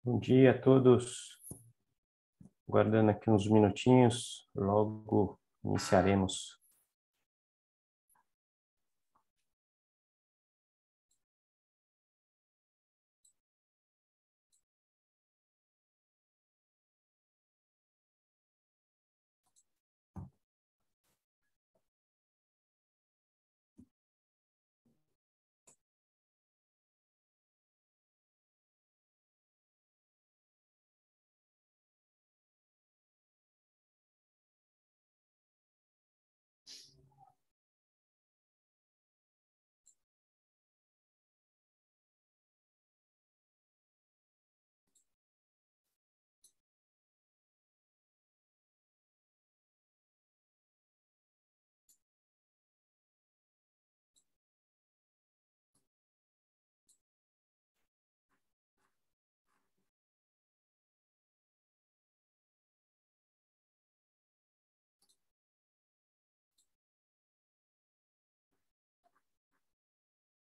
Bom dia a todos. Guardando aqui uns minutinhos, logo iniciaremos.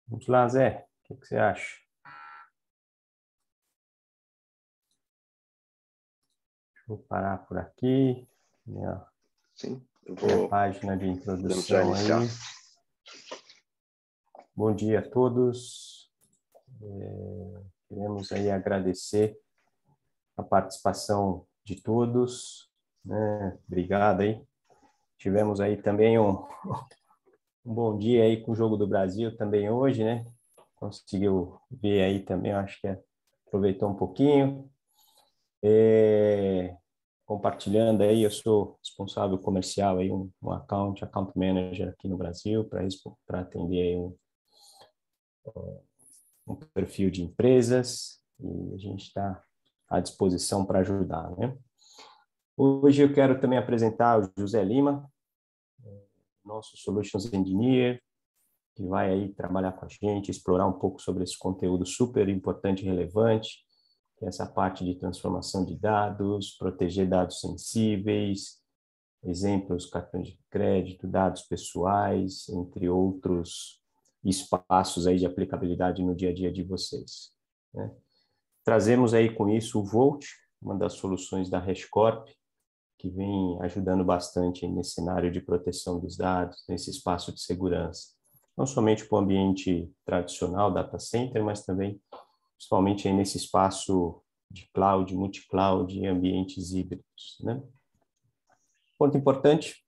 Vamos lá, Zé. O que você acha? Deixa eu parar por aqui. Sim, eu Minha vou. página de Podemos já introdução iniciar. aí. Bom dia a todos. Queremos aí agradecer a participação de todos, né? Obrigado aí. Tivemos aí também um bom dia aí com o Jogo do Brasil também hoje, né? Conseguiu ver aí também, eu acho que aproveitou um pouquinho. Compartilhando aí, eu sou responsável comercial aí, um account manager aqui no Brasil para atender aí um perfil de empresas e a gente está à disposição para ajudar, né? Hoje eu quero também apresentar o José Lima, nosso Solutions Engineer, que vai aí trabalhar com a gente, explorar um pouco sobre esse conteúdo super importante e relevante, que é essa parte de transformação de dados, proteger dados sensíveis, exemplos, cartões de crédito, dados pessoais, entre outros espaços aí de aplicabilidade no dia a dia de vocês, né? Trazemos aí com isso o Volt, uma das soluções da HashiCorp, que vem ajudando bastante nesse cenário de proteção dos dados, nesse espaço de segurança. Não somente para o ambiente tradicional, data center, mas também, principalmente aí nesse espaço de cloud, multi-cloud e ambientes híbridos, né? Ponto importante,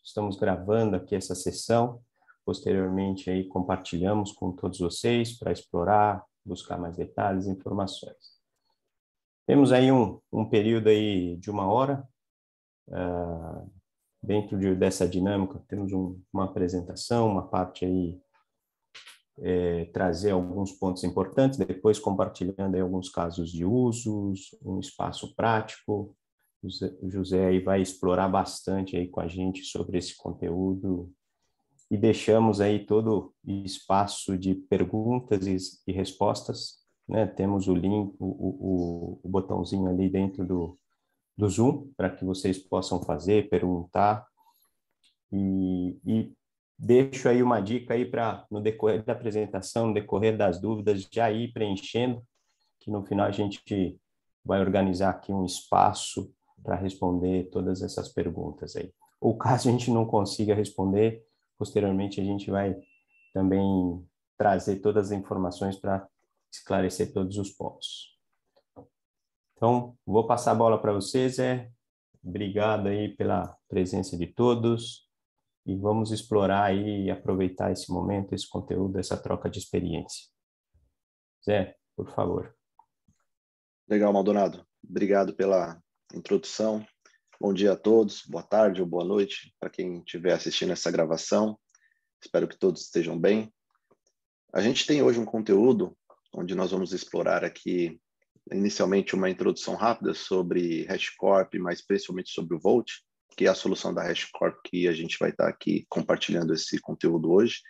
estamos gravando aqui essa sessão, posteriormente aí compartilhamos com todos vocês para explorar, buscar mais detalhes e informações. Temos aí um período aí de 1 hora, dentro dessa dinâmica, temos uma apresentação, uma parte aí, trazer alguns pontos importantes, depois compartilhando aí alguns casos de usos, um espaço prático. O José aí vai explorar bastante aí com a gente sobre esse conteúdo e deixamos aí todo espaço de perguntas e respostas, né? Temos o link, o botãozinho ali dentro do Zoom para que vocês possam fazer, perguntar e deixo aí uma dica aí para no decorrer da apresentação, no decorrer das dúvidas, já ir preenchendo, que no final a gente vai organizar aqui um espaço para responder todas essas perguntas aí. Ou caso a gente não consiga responder, posteriormente a gente vai também trazer todas as informações para esclarecer todos os pontos. Então, vou passar a bola para vocês, Zé. Obrigado aí pela presença de todos e vamos explorar aí e aproveitar esse momento, esse conteúdo, essa troca de experiência. Zé, por favor. Legal, Maldonado. Obrigado pela introdução. Bom dia a todos, boa tarde ou boa noite para quem estiver assistindo essa gravação. Espero que todos estejam bem. A gente tem hoje um conteúdo onde nós vamos explorar aqui, inicialmente, uma introdução rápida sobre HashiCorp, mas principalmente sobre o Volt, que é a solução da HashiCorp que a gente vai estar aqui compartilhando esse conteúdo hoje.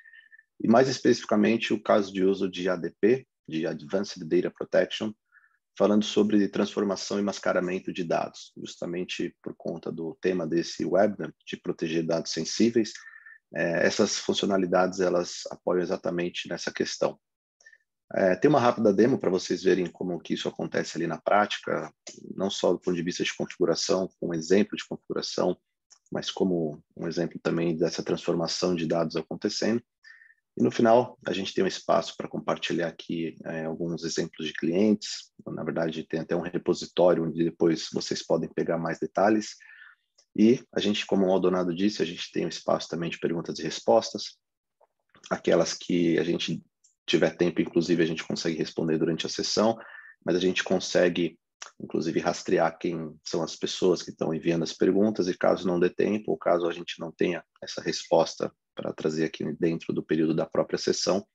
E mais especificamente o caso de uso de ADP, de Advanced Data Protection, falando sobre transformação e mascaramento de dados, justamente por conta do tema desse webinar, de proteger dados sensíveis. Essas funcionalidades, elas apoiam exatamente nessa questão. Tem uma rápida demo para vocês verem como que isso acontece ali na prática, não só do ponto de vista de configuração, com um exemplo de configuração, mas como um exemplo também dessa transformação de dados acontecendo. E no final, a gente tem um espaço para compartilhar aqui alguns exemplos de clientes. Na verdade, tem até um repositório onde depois vocês podem pegar mais detalhes. E a gente, como o Maldonado disse, a gente tem um espaço também de perguntas e respostas. Aquelas que a gente tiver tempo, inclusive, a gente consegue responder durante a sessão, mas a gente consegue, inclusive, rastrear quem são as pessoas que estão enviando as perguntas, e caso não dê tempo, ou caso a gente não tenha essa resposta para trazer aqui dentro do período da própria sessão,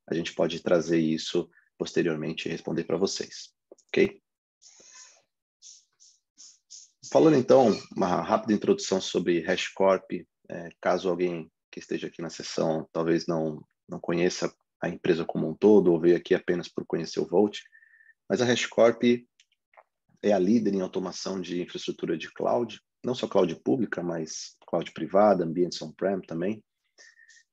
a gente pode trazer isso posteriormente e responder para vocês, ok? Falando então, uma rápida introdução sobre HashiCorp, caso alguém que esteja aqui na sessão talvez não conheça a empresa como um todo, ou veio aqui apenas por conhecer o Vault, mas a HashiCorp é a líder em automação de infraestrutura de cloud, não só cloud pública, mas cloud privada, ambientes on-prem também.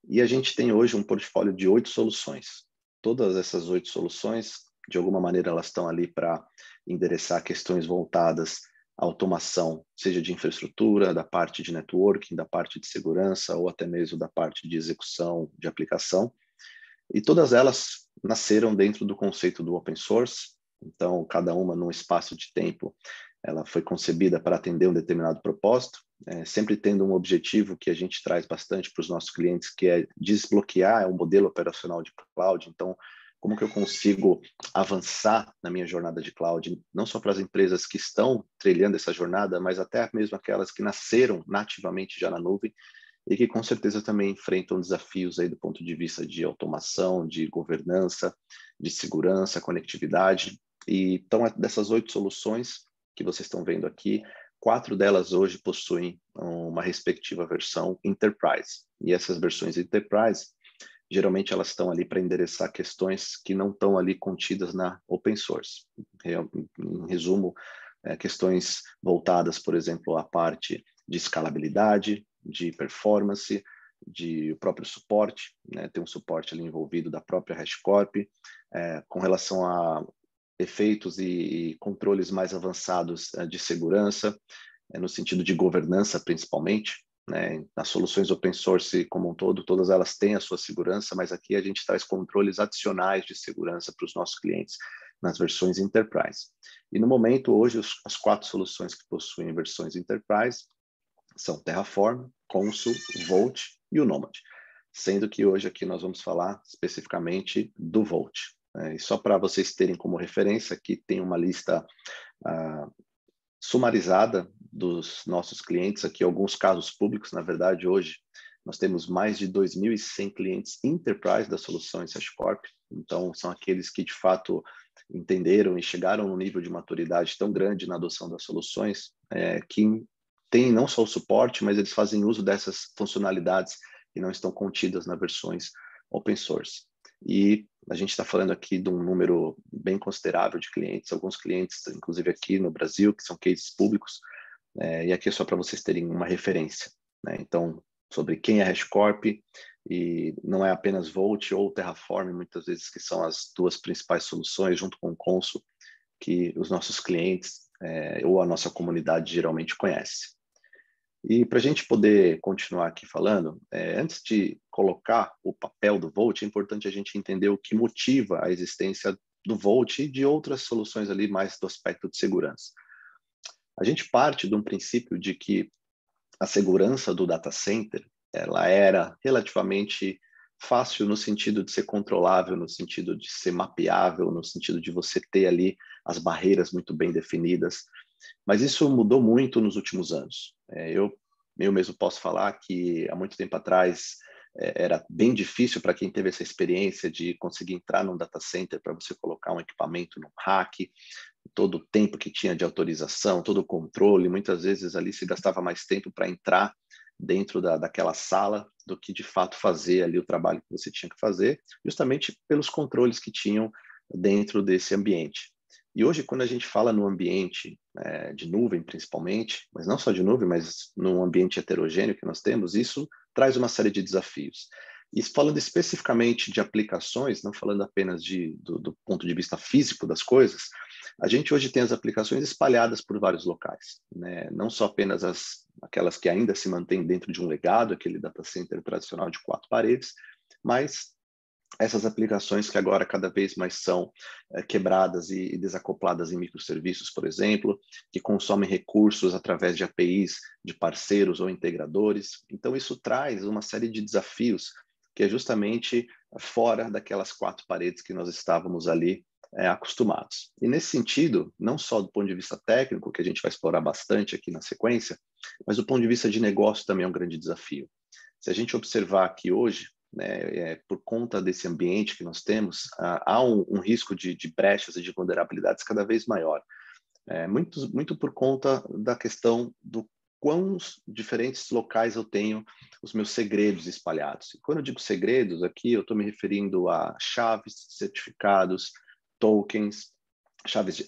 E a gente tem hoje um portfólio de 8 soluções. Todas essas 8 soluções, de alguma maneira, elas estão ali para endereçar questões voltadas à automação, seja de infraestrutura, da parte de networking, da parte de segurança, ou até mesmo da parte de execução de aplicação. E todas elas nasceram dentro do conceito do open source. Então, cada uma num espaço de tempo, ela foi concebida para atender um determinado propósito, sempre tendo um objetivo que a gente traz bastante para os nossos clientes, que é desbloquear o modelo operacional de cloud. Então, como que eu consigo avançar na minha jornada de cloud, não só para as empresas que estão trilhando essa jornada, mas até mesmo aquelas que nasceram nativamente já na nuvem, e que com certeza também enfrentam desafios aí do ponto de vista de automação, de governança, de segurança, conectividade. E então, dessas 8 soluções que vocês estão vendo aqui, 4 delas hoje possuem uma respectiva versão Enterprise. E essas versões Enterprise, geralmente elas estão ali para endereçar questões que não estão ali contidas na open source. Em resumo, questões voltadas, por exemplo, à parte de escalabilidade, de performance, de próprio suporte, né? Tem um suporte ali envolvido da própria HashiCorp, com relação a efeitos e controles mais avançados de segurança, no sentido de governança principalmente, né? Nas soluções open source como um todo, todas elas têm a sua segurança, mas aqui a gente traz controles adicionais de segurança para os nossos clientes nas versões Enterprise. E no momento, hoje, as 4 soluções que possuem versões Enterprise são Terraform, Consul, Vault e o Nomad, sendo que hoje aqui nós vamos falar especificamente do Vault. E só para vocês terem como referência, aqui tem uma lista sumarizada dos nossos clientes, aqui alguns casos públicos. Na verdade, hoje nós temos mais de 2.100 clientes Enterprise das soluções HashiCorp, então são aqueles que de fato entenderam e chegaram num nível de maturidade tão grande na adoção das soluções, que tem não só o suporte, mas eles fazem uso dessas funcionalidades que não estão contidas nas versões open source. E a gente está falando aqui de um número bem considerável de clientes, alguns clientes, inclusive aqui no Brasil, que são cases públicos, e aqui é só para vocês terem uma referência, né? Então, sobre quem é HashiCorp, e não é apenas Vault ou Terraform, muitas vezes, que são as 2 principais soluções, junto com o Consul, que os nossos clientes ou a nossa comunidade geralmente conhece. E para a gente poder continuar aqui falando, antes de colocar o papel do Vault, é importante a gente entender o que motiva a existência do Vault e de outras soluções ali mais do aspecto de segurança. A gente parte de um princípio de que a segurança do data center, ela era relativamente fácil no sentido de ser controlável, no sentido de ser mapeável, no sentido de você ter ali as barreiras muito bem definidas. Mas isso mudou muito nos últimos anos. Eu mesmo posso falar que há muito tempo atrás era bem difícil para quem teve essa experiência de conseguir entrar num data center para você colocar um equipamento num rack, todo o tempo que tinha de autorização, todo o controle, muitas vezes ali se gastava mais tempo para entrar dentro daquela sala do que de fato fazer ali o trabalho que você tinha que fazer, justamente pelos controles que tinham dentro desse ambiente. E hoje, quando a gente fala no ambiente de nuvem, principalmente, mas não só de nuvem, mas num ambiente heterogêneo que nós temos, isso traz uma série de desafios. E falando especificamente de aplicações, não falando apenas do ponto de vista físico das coisas, a gente hoje tem as aplicações espalhadas por vários locais, né? Não só apenas aquelas que ainda se mantêm dentro de um legado, aquele data center tradicional de 4 paredes, mas essas aplicações que agora cada vez mais são quebradas e desacopladas em microserviços, por exemplo, que consomem recursos através de APIs de parceiros ou integradores. Então, isso traz uma série de desafios que é justamente fora daquelas 4 paredes que nós estávamos ali acostumados. E nesse sentido, não só do ponto de vista técnico, que a gente vai explorar bastante aqui na sequência, mas do ponto de vista de negócio também é um grande desafio. Se a gente observar aqui hoje, né, por conta desse ambiente que nós temos, há um risco de brechas e de vulnerabilidades cada vez maior. Muito por conta da questão do quão diferentes locais eu tenho os meus segredos espalhados. E quando eu digo segredos aqui, eu estou me referindo a chaves, certificados, tokens, chaves,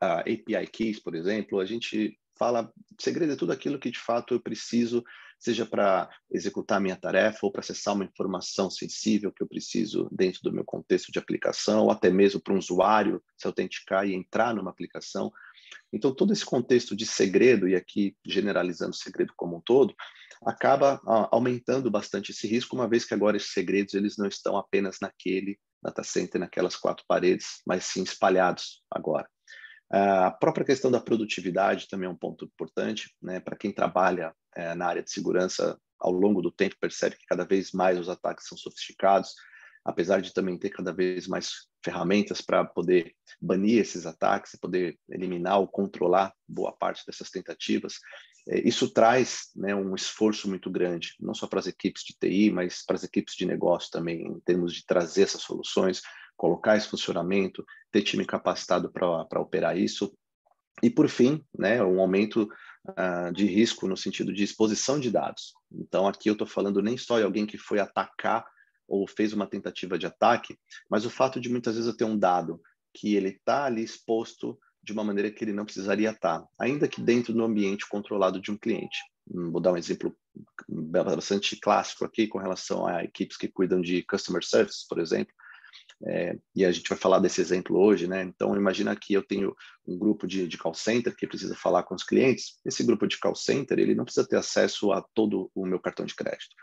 a API keys, por exemplo. A gente fala, segredo é tudo aquilo que de fato eu preciso, seja para executar a minha tarefa ou para acessar uma informação sensível que eu preciso dentro do meu contexto de aplicação, ou até mesmo para um usuário se autenticar e entrar numa aplicação. Então, todo esse contexto de segredo, e aqui generalizando o segredo como um todo, acaba aumentando bastante esse risco, uma vez que agora esses segredos eles não estão apenas naquele data center, naquelas 4 paredes, mas sim espalhados agora. A própria questão da produtividade também é um ponto importante, né? Para quem trabalha na área de segurança, ao longo do tempo percebe que cada vez mais os ataques são sofisticados, apesar de também ter cada vez mais ferramentas para poder banir esses ataques, poder eliminar ou controlar boa parte dessas tentativas. Isso traz, né, um esforço muito grande, não só para as equipes de TI, mas para as equipes de negócio também, em termos de trazer essas soluções, colocar esse funcionamento, ter time capacitado para operar isso. E, por fim, né, um aumento de risco no sentido de exposição de dados. Então, aqui eu estou falando nem só de alguém que foi atacar ou fez uma tentativa de ataque, mas o fato de muitas vezes eu ter um dado que ele está ali exposto de uma maneira que ele não precisaria estar, ainda que dentro do ambiente controlado de um cliente. Vou dar um exemplo bastante clássico aqui com relação a equipes que cuidam de customer service, por exemplo. E a gente vai falar desse exemplo hoje, né? Então, imagina que eu tenho um grupo de call center que precisa falar com os clientes. Esse grupo de call center, ele não precisa ter acesso a todo o meu cartão de crédito.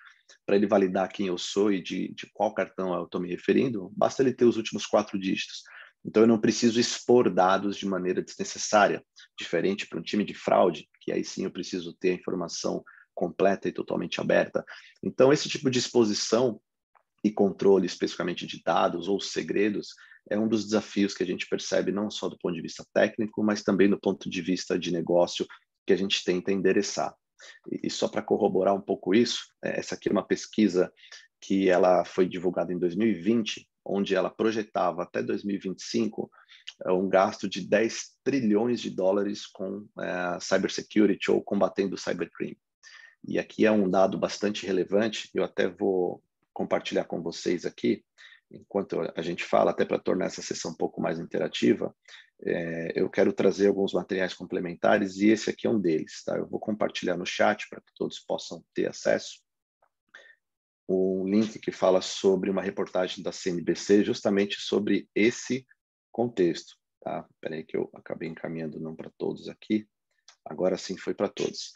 Para ele validar quem eu sou e de qual cartão eu estou me referindo, basta ele ter os últimos 4 dígitos. Então, eu não preciso expor dados de maneira desnecessária, diferente para um time de fraude, que aí sim eu preciso ter a informação completa e totalmente aberta. Então, esse tipo de exposição e controle especificamente de dados ou segredos é um dos desafios que a gente percebe não só do ponto de vista técnico, mas também do ponto de vista de negócio que a gente tenta endereçar. E só para corroborar um pouco isso, essa aqui é uma pesquisa que ela foi divulgada em 2020, onde ela projetava até 2025 um gasto de 10 trilhões de dólares com cybersecurity ou combatendo o cybercrime. E aqui é um dado bastante relevante, eu até vou compartilhar com vocês aqui, enquanto a gente fala, até para tornar essa sessão um pouco mais interativa, eu quero trazer alguns materiais complementares e esse aqui é um deles, tá? Eu vou compartilhar no chat para que todos possam ter acesso. Um link que fala sobre uma reportagem da CNBC justamente sobre esse contexto, tá? Espera aí que eu acabei encaminhando não para todos aqui, agora sim foi para todos.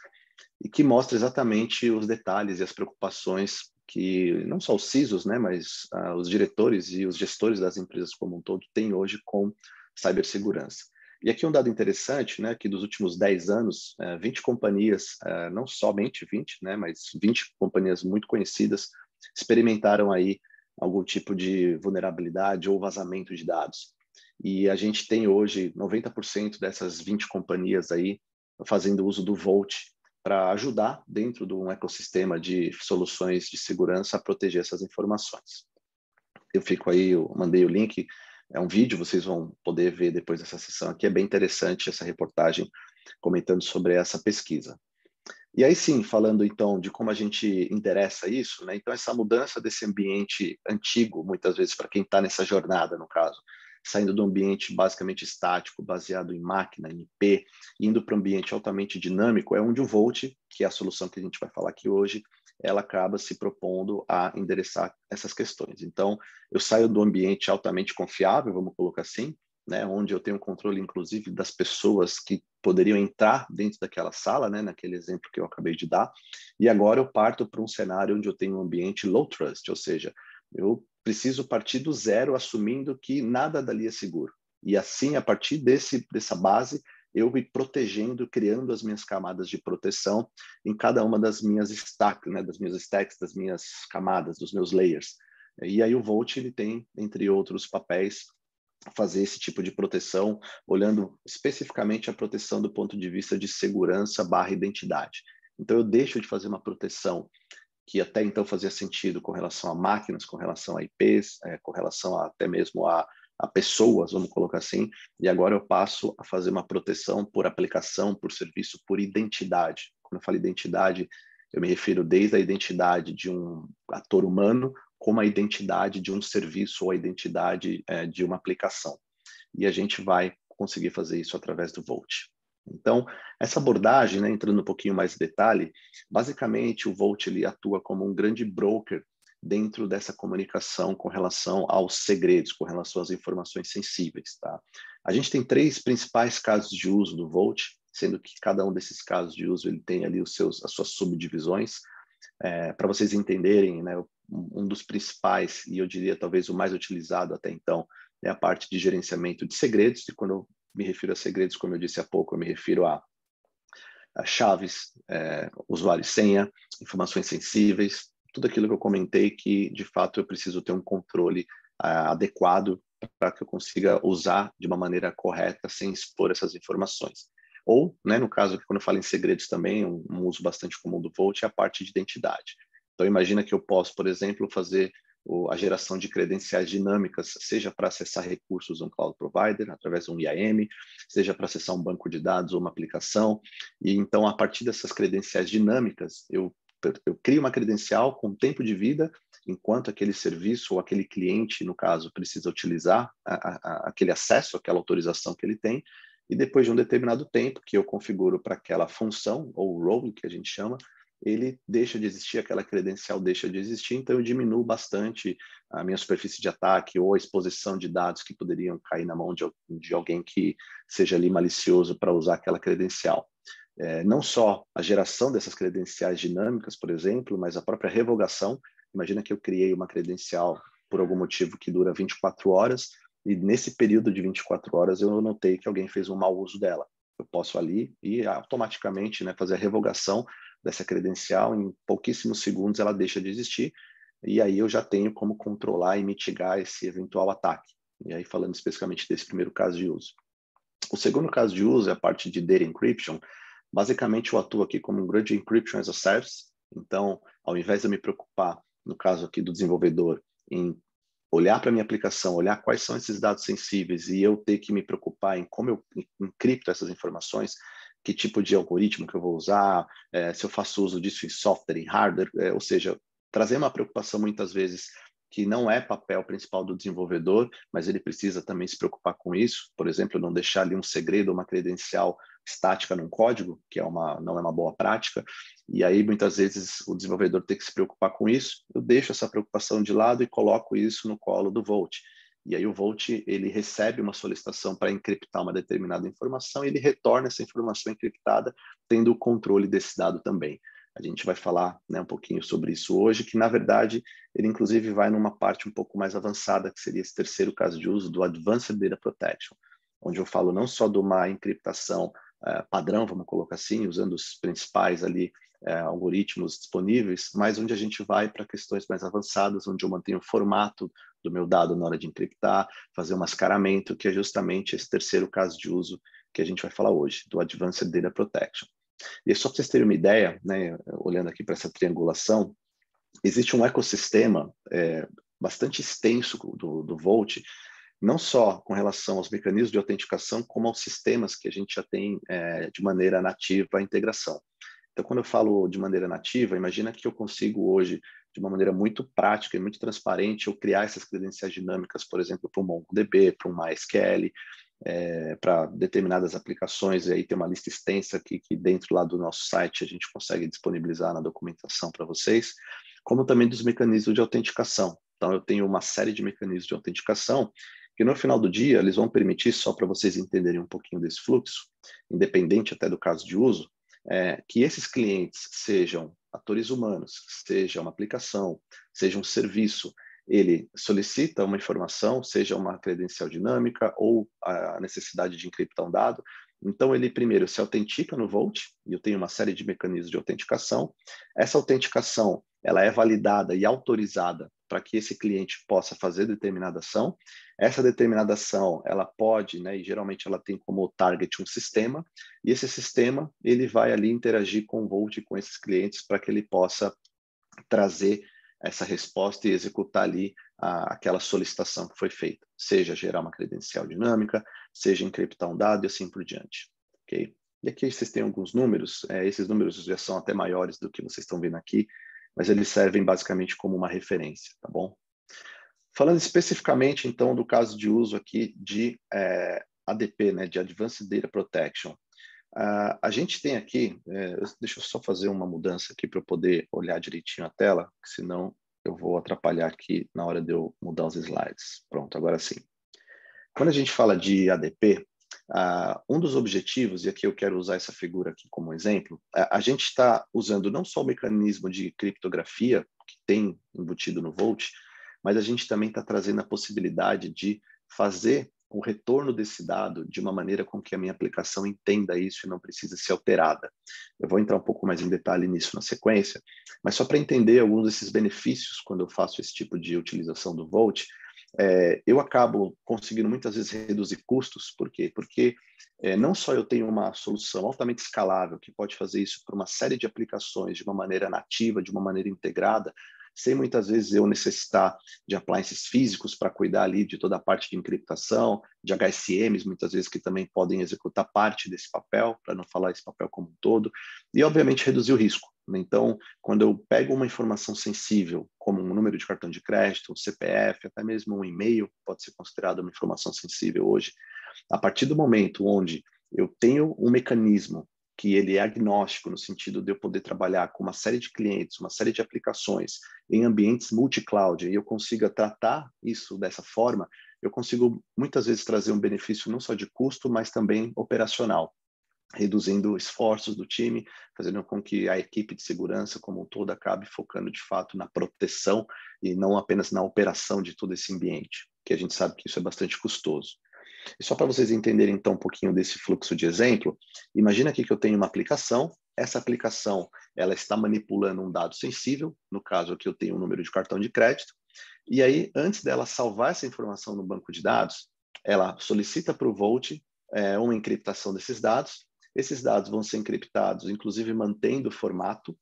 E que mostra exatamente os detalhes e as preocupações que não só os CISOs, né, mas os diretores e os gestores das empresas como um todo têm hoje com cibersegurança. E aqui um dado interessante, né, que dos últimos 10 anos, 20 companhias, não somente 20, né, mas 20 companhias muito conhecidas experimentaram aí algum tipo de vulnerabilidade ou vazamento de dados. E a gente tem hoje 90% dessas 20 companhias aí fazendo uso do Vault para ajudar dentro de um ecossistema de soluções de segurança a proteger essas informações. Eu mandei o link, é um vídeo, vocês vão poder ver depois dessa sessão aqui, é bem interessante essa reportagem comentando sobre essa pesquisa. E aí sim, falando então de como a gente endereça isso, né? Então essa mudança desse ambiente antigo, muitas vezes para quem está nessa jornada, no caso, saindo do ambiente basicamente estático, baseado em máquina, em IP, indo para um ambiente altamente dinâmico, é onde o Vault, que é a solução que a gente vai falar aqui hoje, ela acaba se propondo a endereçar essas questões. Então, eu saio do ambiente altamente confiável, vamos colocar assim, né, onde eu tenho controle, inclusive, das pessoas que poderiam entrar dentro daquela sala, né, naquele exemplo que eu acabei de dar, e agora eu parto para um cenário onde eu tenho um ambiente low trust, ou seja, eu preciso partir do zero, assumindo que nada dali é seguro. E assim, a partir dessa base, eu me protegendo, criando as minhas camadas de proteção em cada uma das minhas stacks, né, das minhas camadas, dos meus layers. E aí o Vault, ele tem, entre outros papéis, fazer esse tipo de proteção, olhando especificamente a proteção do ponto de vista de segurança / identidade. Então, eu deixo de fazer uma proteção que até então fazia sentido com relação a máquinas, com relação a IPs, com relação até mesmo a pessoas, vamos colocar assim, e agora eu passo a fazer uma proteção por aplicação, por serviço, por identidade. Quando eu falo identidade, eu me refiro desde a identidade de um ator humano, como a identidade de um serviço ou a identidade de uma aplicação. E a gente vai conseguir fazer isso através do Vault. Então, essa abordagem, né, entrando um pouquinho mais em detalhe, basicamente o Vault ele atua como um grande broker dentro dessa comunicação com relação aos segredos, com relação às informações sensíveis. Tá? A gente tem 3 principais casos de uso do Vault, sendo que cada um desses casos de uso ele tem ali as suas subdivisões. Para vocês entenderem, né, um dos principais, e eu diria talvez o mais utilizado até então, é a parte de gerenciamento de segredos, e quando eu me refiro a segredos, como eu disse há pouco, eu me refiro a chaves, usuário e senha, informações sensíveis, tudo aquilo que eu comentei que, de fato, eu preciso ter um controle adequado para que eu consiga usar de uma maneira correta sem expor essas informações. Ou, né, no caso, quando eu falo em segredos também, um uso bastante comum do Vault é a parte de identidade. Então, imagina que eu posso, por exemplo, fazer a geração de credenciais dinâmicas, seja para acessar recursos de um cloud provider, através de um IAM, seja para acessar um banco de dados ou uma aplicação. E então, a partir dessas credenciais dinâmicas, eu crio uma credencial com tempo de vida, enquanto aquele serviço ou aquele cliente, no caso, precisa utilizar aquele acesso, aquela autorização que ele tem, e depois de um determinado tempo que eu configuro para aquela função, ou role, que a gente chama, ele deixa de existir, aquela credencial deixa de existir, então eu diminuo bastante a minha superfície de ataque ou a exposição de dados que poderiam cair na mão de alguém que seja ali malicioso para usar aquela credencial. Não só a geração dessas credenciais dinâmicas, por exemplo, mas a própria revogação. Imagina que eu criei uma credencial por algum motivo que dura 24 horas, e nesse período de 24 horas eu notei que alguém fez um mau uso dela. Eu posso ali e automaticamente, né, fazer a revogação dessa credencial, em pouquíssimos segundos ela deixa de existir, e aí eu já tenho como controlar e mitigar esse eventual ataque. E aí falando especificamente desse primeiro caso de uso. O segundo caso de uso é a parte de data encryption. Basicamente eu atuo aqui como um grande encryption as a service. Então, ao invés de eu me preocupar, no caso aqui do desenvolvedor, em olhar para a minha aplicação, olhar quais são esses dados sensíveis e eu ter que me preocupar em como eu encripto essas informações, que tipo de algoritmo que eu vou usar, se eu faço uso disso em software, em hardware, ou seja, trazer uma preocupação muitas vezes que não é papel principal do desenvolvedor, mas ele precisa também se preocupar com isso. Por exemplo, não deixar ali um segredo, uma credencial estática num código, que não é uma boa prática, e aí muitas vezes o desenvolvedor tem que se preocupar com isso. Eu deixo essa preocupação de lado e coloco isso no colo do Vault. E aí o Vault, ele recebe uma solicitação para encriptar uma determinada informação e ele retorna essa informação encriptada, tendo o controle desse dado também. A gente vai falar, né, um pouquinho sobre isso hoje, que na verdade ele inclusive vai numa parte um pouco mais avançada, que seria esse terceiro caso de uso do Advanced Data Protection, onde eu falo não só de uma encriptação padrão, vamos colocar assim, usando os principais ali algoritmos disponíveis, mas onde a gente vai para questões mais avançadas, onde eu mantenho o formato do meu dado na hora de encriptar, fazer um mascaramento, que é justamente esse terceiro caso de uso que a gente vai falar hoje, do Advanced Data Protection. E só para vocês terem uma ideia, né, olhando aqui para essa triangulação, existe um ecossistema bastante extenso do Vault, não só com relação aos mecanismos de autenticação, como aos sistemas que a gente já tem de maneira nativa a integração. Então, quando eu falo de maneira nativa, imagina que eu consigo hoje, de uma maneira muito prática e muito transparente, eu criar essas credenciais dinâmicas, por exemplo, para um MongoDB, para um MySQL, para determinadas aplicações, e aí tem uma lista extensa aqui que dentro lá do nosso site a gente consegue disponibilizar na documentação para vocês, como também dos mecanismos de autenticação. Então, eu tenho uma série de mecanismos de autenticação que no final do dia eles vão permitir, só para vocês entenderem um pouquinho desse fluxo, independente até do caso de uso, que esses clientes sejam atores humanos, seja uma aplicação, seja um serviço, ele solicita uma informação, seja uma credencial dinâmica ou a necessidade de encriptar um dado. Então, ele primeiro se autentica no Vault, e eu tenho uma série de mecanismos de autenticação. Essa autenticação ela é validada e autorizada para que esse cliente possa fazer determinada ação. Essa determinada ação, ela pode, né, e geralmente ela tem como target um sistema, e esse sistema ele vai ali interagir com o Vault e com esses clientes para que ele possa trazer essa resposta e executar ali aquela solicitação que foi feita, seja gerar uma credencial dinâmica, seja encriptar um dado e assim por diante. Okay? E aqui vocês têm alguns números, esses números já são até maiores do que vocês estão vendo aqui, mas eles servem basicamente como uma referência, tá bom? Falando especificamente, então, do caso de uso aqui de ADP, né, de Advanced Data Protection. A gente tem aqui, deixa eu só fazer uma mudança aqui para eu poder olhar direitinho a tela, senão eu vou atrapalhar aqui na hora de eu mudar os slides. Pronto, agora sim. Quando a gente fala de ADP, um dos objetivos, e aqui eu quero usar essa figura aqui como exemplo, a gente está usando não só o mecanismo de criptografia que tem embutido no Vault, mas a gente também está trazendo a possibilidade de fazer o retorno desse dado de uma maneira com que a minha aplicação entenda isso e não precisa ser alterada. Eu vou entrar um pouco mais em detalhe nisso na sequência, mas só para entender alguns desses benefícios quando eu faço esse tipo de utilização do Vault, eu acabo conseguindo muitas vezes reduzir custos. Por quê? Porque não só eu tenho uma solução altamente escalável que pode fazer isso para uma série de aplicações de uma maneira nativa, de uma maneira integrada, sem muitas vezes eu necessitar de appliances físicos para cuidar ali de toda a parte de encriptação, de HSMs, muitas vezes que também podem executar parte desse papel, para não falar esse papel como um todo, e obviamente reduzir o risco. Então, quando eu pego uma informação sensível, como um número de cartão de crédito, um CPF, até mesmo um e-mail, pode ser considerado uma informação sensível hoje, a partir do momento onde eu tenho um mecanismo que ele é agnóstico, no sentido de eu poder trabalhar com uma série de clientes, uma série de aplicações em ambientes multi-cloud, e eu consiga tratar isso dessa forma, eu consigo muitas vezes trazer um benefício não só de custo, mas também operacional, reduzindo esforços do time, fazendo com que a equipe de segurança como um todo acabe focando de fato na proteção e não apenas na operação de todo esse ambiente, que a gente sabe que isso é bastante custoso. E só para vocês entenderem então um pouquinho desse fluxo de exemplo, imagina aqui que eu tenho uma aplicação, essa aplicação ela está manipulando um dado sensível, no caso aqui eu tenho um número de cartão de crédito, e aí antes dela salvar essa informação no banco de dados, ela solicita para o Vault uma encriptação desses dados, esses dados vão ser encriptados, inclusive mantendo o formato,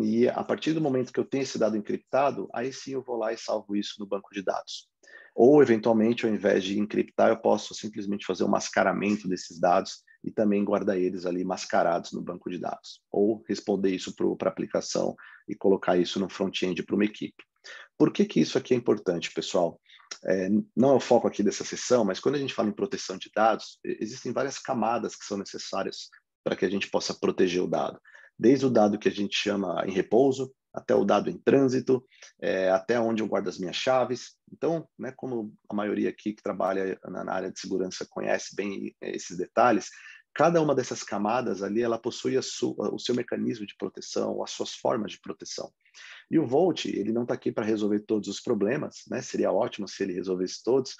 e a partir do momento que eu tenho esse dado encriptado, aí sim eu vou lá e salvo isso no banco de dados. Ou, eventualmente, ao invés de encriptar, eu posso simplesmente fazer um mascaramento desses dados e também guardar eles ali mascarados no banco de dados. Ou responder isso para a aplicação e colocar isso no front-end para uma equipe. Por que isso aqui é importante, pessoal? Não é o foco aqui dessa sessão, mas quando a gente fala em proteção de dados, existem várias camadas que são necessárias para que a gente possa proteger o dado. Desde o dado que a gente chama em repouso, até o dado em trânsito, até onde eu guardo as minhas chaves. Então, né, como a maioria aqui que trabalha na área de segurança conhece bem esses detalhes, cada uma dessas camadas ali, ela possui o seu mecanismo de proteção, as suas formas de proteção. E o Vault, ele não está aqui para resolver todos os problemas, né? Seria ótimo se ele resolvesse todos,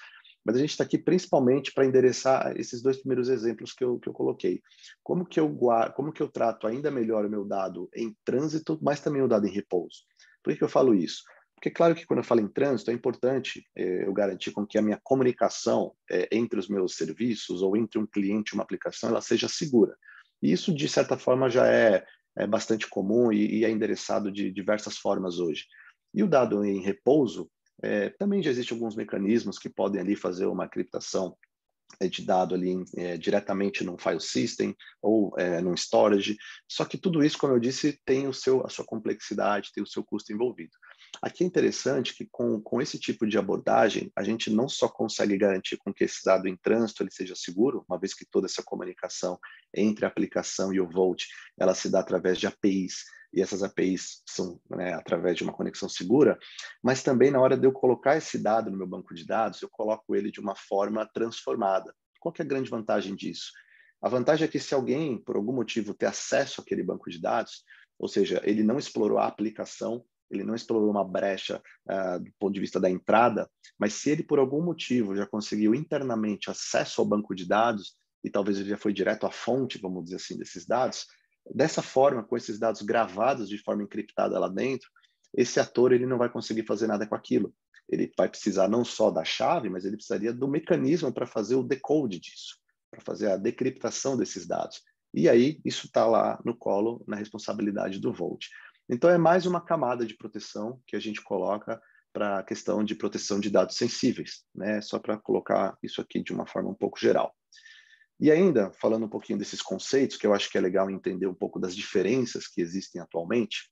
mas a gente está aqui principalmente para endereçar esses dois primeiros exemplos que eu coloquei. Como que eu trato ainda melhor o meu dado em trânsito, mas também o dado em repouso? Por que eu falo isso? Porque claro que quando eu falo em trânsito, é importante eu garantir com que a minha comunicação entre os meus serviços ou entre um cliente e uma aplicação, ela seja segura. E isso, de certa forma, já é bastante comum e é endereçado de diversas formas hoje. E o dado em repouso, também já existem alguns mecanismos que podem ali fazer uma criptação de dado ali diretamente num file system ou num storage. Só que tudo isso, como eu disse, tem a sua complexidade, tem o seu custo envolvido. Aqui é interessante que com esse tipo de abordagem, a gente não só consegue garantir com que esse dado em trânsito ele seja seguro, uma vez que toda essa comunicação entre a aplicação e o Vault, ela se dá através de APIs, e essas APIs são através de uma conexão segura, mas também na hora de eu colocar esse dado no meu banco de dados, eu coloco ele de uma forma transformada. Qual que é a grande vantagem disso? A vantagem é que se alguém, por algum motivo, ter acesso àquele banco de dados, ou seja, ele não explorou a aplicação, ele não explorou uma brecha do ponto de vista da entrada, mas se ele, por algum motivo, já conseguiu internamente acesso ao banco de dados, e talvez ele já foi direto à fonte, vamos dizer assim, desses dados, dessa forma, com esses dados gravados de forma encriptada lá dentro, esse ator ele não vai conseguir fazer nada com aquilo. Ele vai precisar não só da chave, mas ele precisaria do mecanismo para fazer o decode disso, para fazer a decriptação desses dados. E aí, isso está lá no colo, na responsabilidade do Vault. Então, é mais uma camada de proteção que a gente coloca para a questão de proteção de dados sensíveis, né? Só para colocar isso aqui de uma forma um pouco geral. E ainda, falando um pouquinho desses conceitos, que eu acho que é legal entender um pouco das diferenças que existem atualmente,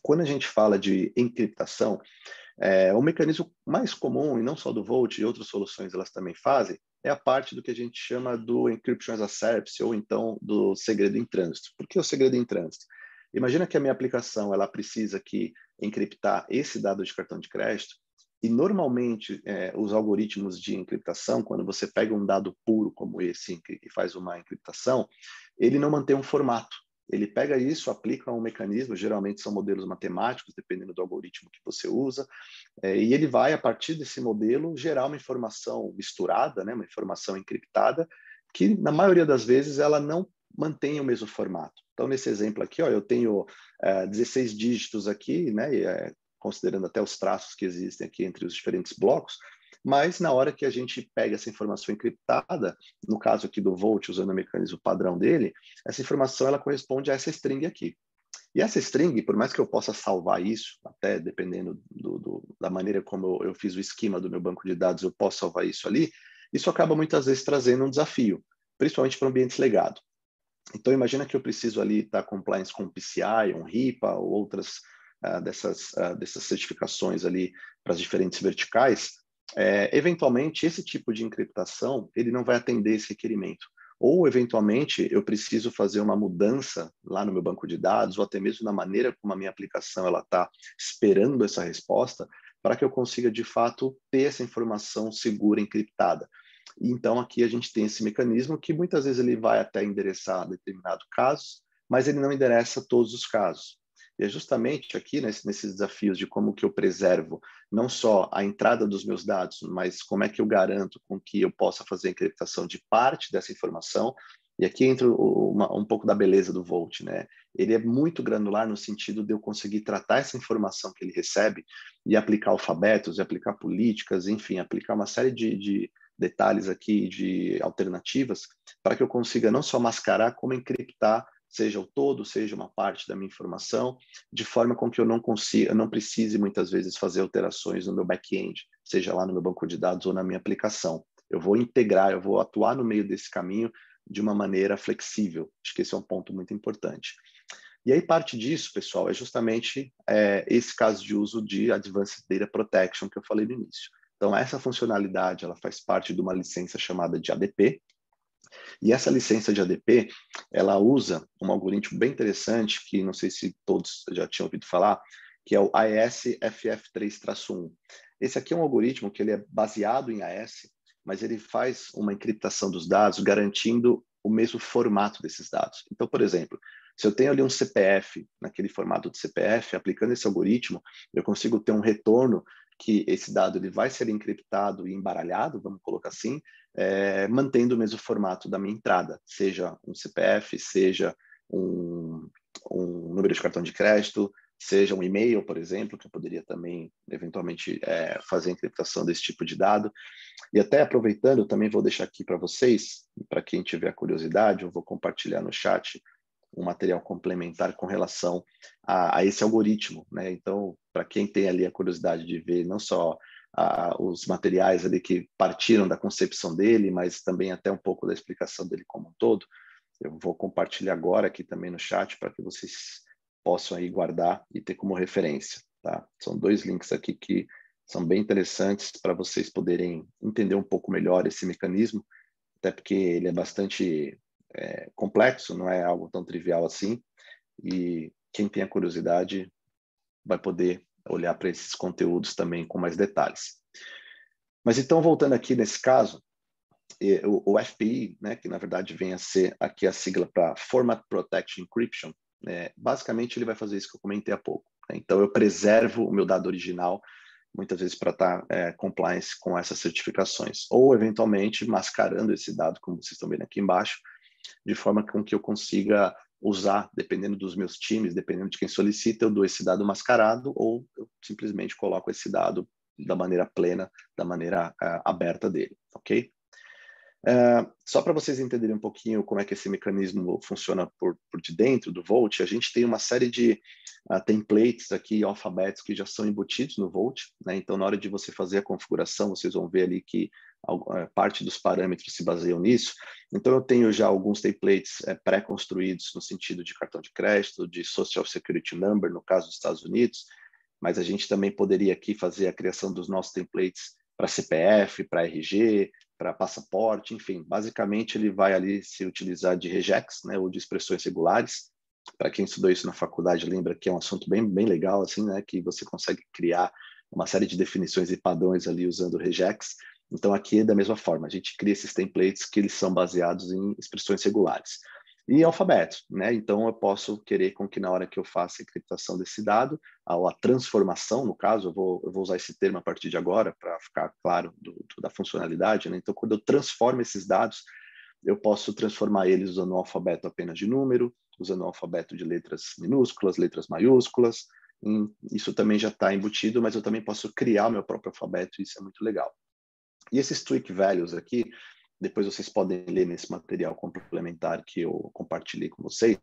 quando a gente fala de encriptação, o mecanismo mais comum, e não só do Vault, e outras soluções elas também fazem, é a parte do que a gente chama do Encryption as a Service, ou então do segredo em trânsito. Por que o segredo em trânsito? Imagina que a minha aplicação ela precisa aqui encriptar esse dado de cartão de crédito, e normalmente os algoritmos de encriptação, quando você pega um dado puro como esse e faz uma encriptação, ele não mantém um formato. Ele pega isso, aplica um mecanismo, geralmente são modelos matemáticos, dependendo do algoritmo que você usa, e ele vai, a partir desse modelo, gerar uma informação misturada, né, uma informação encriptada, que na maioria das vezes ela não mantém o mesmo formato. Então, nesse exemplo aqui, ó, eu tenho 16 dígitos aqui, né, considerando até os traços que existem aqui entre os diferentes blocos, mas na hora que a gente pega essa informação encriptada, no caso aqui do Vault, usando o mecanismo padrão dele, essa informação ela corresponde a essa string aqui. E essa string, por mais que eu possa salvar isso, até dependendo da maneira como eu fiz o esquema do meu banco de dados, eu posso salvar isso ali, isso acaba muitas vezes trazendo um desafio, principalmente para ambientes legados. Então, imagina que eu preciso ali estar compliance com o PCI, um RIPA, ou outras dessas certificações ali para as diferentes verticais. Eventualmente, esse tipo de encriptação, ele não vai atender esse requerimento. Ou, eventualmente, eu preciso fazer uma mudança lá no meu banco de dados, ou até mesmo na maneira como a minha aplicação está esperando essa resposta, para que eu consiga, de fato, ter essa informação segura encriptada. E, então, aqui a gente tem esse mecanismo que muitas vezes ele vai até endereçar determinados casos, mas ele não endereça todos os casos. E é justamente aqui, nesses desafios de como que eu preservo não só a entrada dos meus dados, mas como é que eu garanto com que eu possa fazer a encriptação de parte dessa informação. E aqui entra um pouco da beleza do Vault, né? Ele é muito granular no sentido de eu conseguir tratar essa informação que ele recebe e aplicar alfabetos, e aplicar políticas, enfim, aplicar uma série de detalhes aqui, de alternativas, para que eu consiga não só mascarar, como encriptar seja o todo, seja uma parte da minha informação, de forma com que eu não precise muitas vezes fazer alterações no meu back-end, seja lá no meu banco de dados ou na minha aplicação. Eu vou integrar, eu vou atuar no meio desse caminho de uma maneira flexível. Acho que esse é um ponto muito importante. E aí parte disso, pessoal, é justamente esse caso de uso de Advanced Data Protection que eu falei no início. Então, essa funcionalidade ela faz parte de uma licença chamada de ADP, e essa licença de ADP, ela usa um algoritmo bem interessante, que não sei se todos já tinham ouvido falar, que é o AES-FF3-1. Esse aqui é um algoritmo que ele é baseado em AES, mas ele faz uma encriptação dos dados, garantindo o mesmo formato desses dados. Então, por exemplo, se eu tenho ali um CPF, naquele formato de CPF, aplicando esse algoritmo, eu consigo ter um retorno que esse dado ele vai ser encriptado e embaralhado, vamos colocar assim, mantendo o mesmo formato da minha entrada, seja um CPF, seja um número de cartão de crédito, seja um e-mail, por exemplo, que eu poderia também, eventualmente, fazer a encriptação desse tipo de dado. E até aproveitando, também vou deixar aqui para vocês, para quem tiver curiosidade, eu vou compartilhar no chat um material complementar com relação a esse algoritmo, né? Então, para quem tem ali a curiosidade de ver não só os materiais ali que partiram da concepção dele, mas também até um pouco da explicação dele como um todo. Eu vou compartilhar agora aqui também no chat para que vocês possam aí guardar e ter como referência, tá? São 2 links aqui que são bem interessantes para vocês poderem entender um pouco melhor esse mecanismo, até porque ele é bastante complexo, não é algo tão trivial assim, e quem tem a curiosidade vai poder olhar para esses conteúdos também com mais detalhes. Mas então, voltando aqui nesse caso, o FPI, né, que na verdade vem a ser aqui a sigla para Format Protected Encryption, basicamente ele vai fazer isso que eu comentei há pouco. Né? Então, eu preservo o meu dado original, muitas vezes para estar compliance com essas certificações, ou eventualmente mascarando esse dado, como vocês estão vendo aqui embaixo, de forma com que eu consiga usar, dependendo dos meus times, dependendo de quem solicita, eu dou esse dado mascarado ou eu simplesmente coloco esse dado da maneira plena, da maneira aberta dele, ok? Só para vocês entenderem um pouquinho como é que esse mecanismo funciona por de dentro do Vault, a gente tem uma série de templates aqui, alfabetos, que já são embutidos no Vault, né? Então, na hora de você fazer a configuração, vocês vão ver ali que parte dos parâmetros se baseiam nisso. Então, eu tenho já alguns templates pré-construídos no sentido de cartão de crédito, de Social Security Number, no caso dos Estados Unidos, mas a gente também poderia aqui fazer a criação dos nossos templates para CPF, para RG, para passaporte, enfim, basicamente ele vai ali se utilizar de regex, né, ou de expressões regulares. Para quem estudou isso na faculdade, lembra que é um assunto bem legal, assim, né, que você consegue criar uma série de definições e padrões ali usando regex. Então, aqui, da mesma forma, a gente cria esses templates que eles são baseados em expressões regulares. E alfabeto, né? Então, eu posso querer com que na hora que eu faça a encriptação desse dado, a transformação, no caso, eu vou usar esse termo a partir de agora para ficar claro da funcionalidade, né? Então, quando eu transformo esses dados, eu posso transformar eles usando um alfabeto apenas de número, usando um alfabeto de letras minúsculas, letras maiúsculas. Isso também já está embutido, mas eu também posso criar o meu próprio alfabeto, e isso é muito legal. E esses tweak values aqui, depois vocês podem ler nesse material complementar que eu compartilhei com vocês.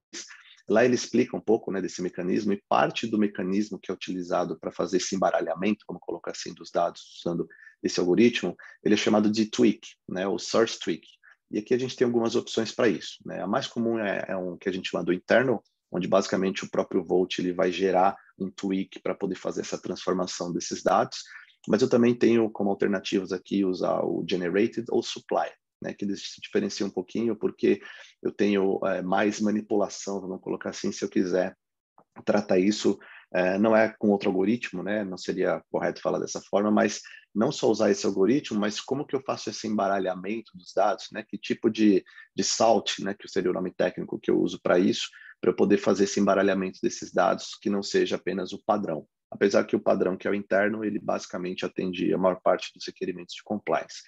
Lá ele explica um pouco, né, desse mecanismo, e parte do mecanismo que é utilizado para fazer esse embaralhamento, vamos colocar assim, dos dados usando esse algoritmo, ele é chamado de tweak, né, o source tweak. E aqui a gente tem algumas opções para isso. Né? A mais comum é um que a gente chama do internal, onde basicamente o próprio Vault ele vai gerar um tweak para poder fazer essa transformação desses dados. Mas eu também tenho como alternativas aqui usar o generated ou supply, né, que eles se diferenciam um pouquinho porque eu tenho mais manipulação, vamos colocar assim, se eu quiser tratar isso, não é com outro algoritmo, né, não seria correto falar dessa forma, mas não só usar esse algoritmo, mas como que eu faço esse embaralhamento dos dados, né, que tipo de salt, né, que seria o nome técnico que eu uso para isso, para eu poder fazer esse embaralhamento desses dados que não seja apenas o padrão. Apesar que o padrão, que é o interno, ele basicamente atende a maior parte dos requerimentos de compliance.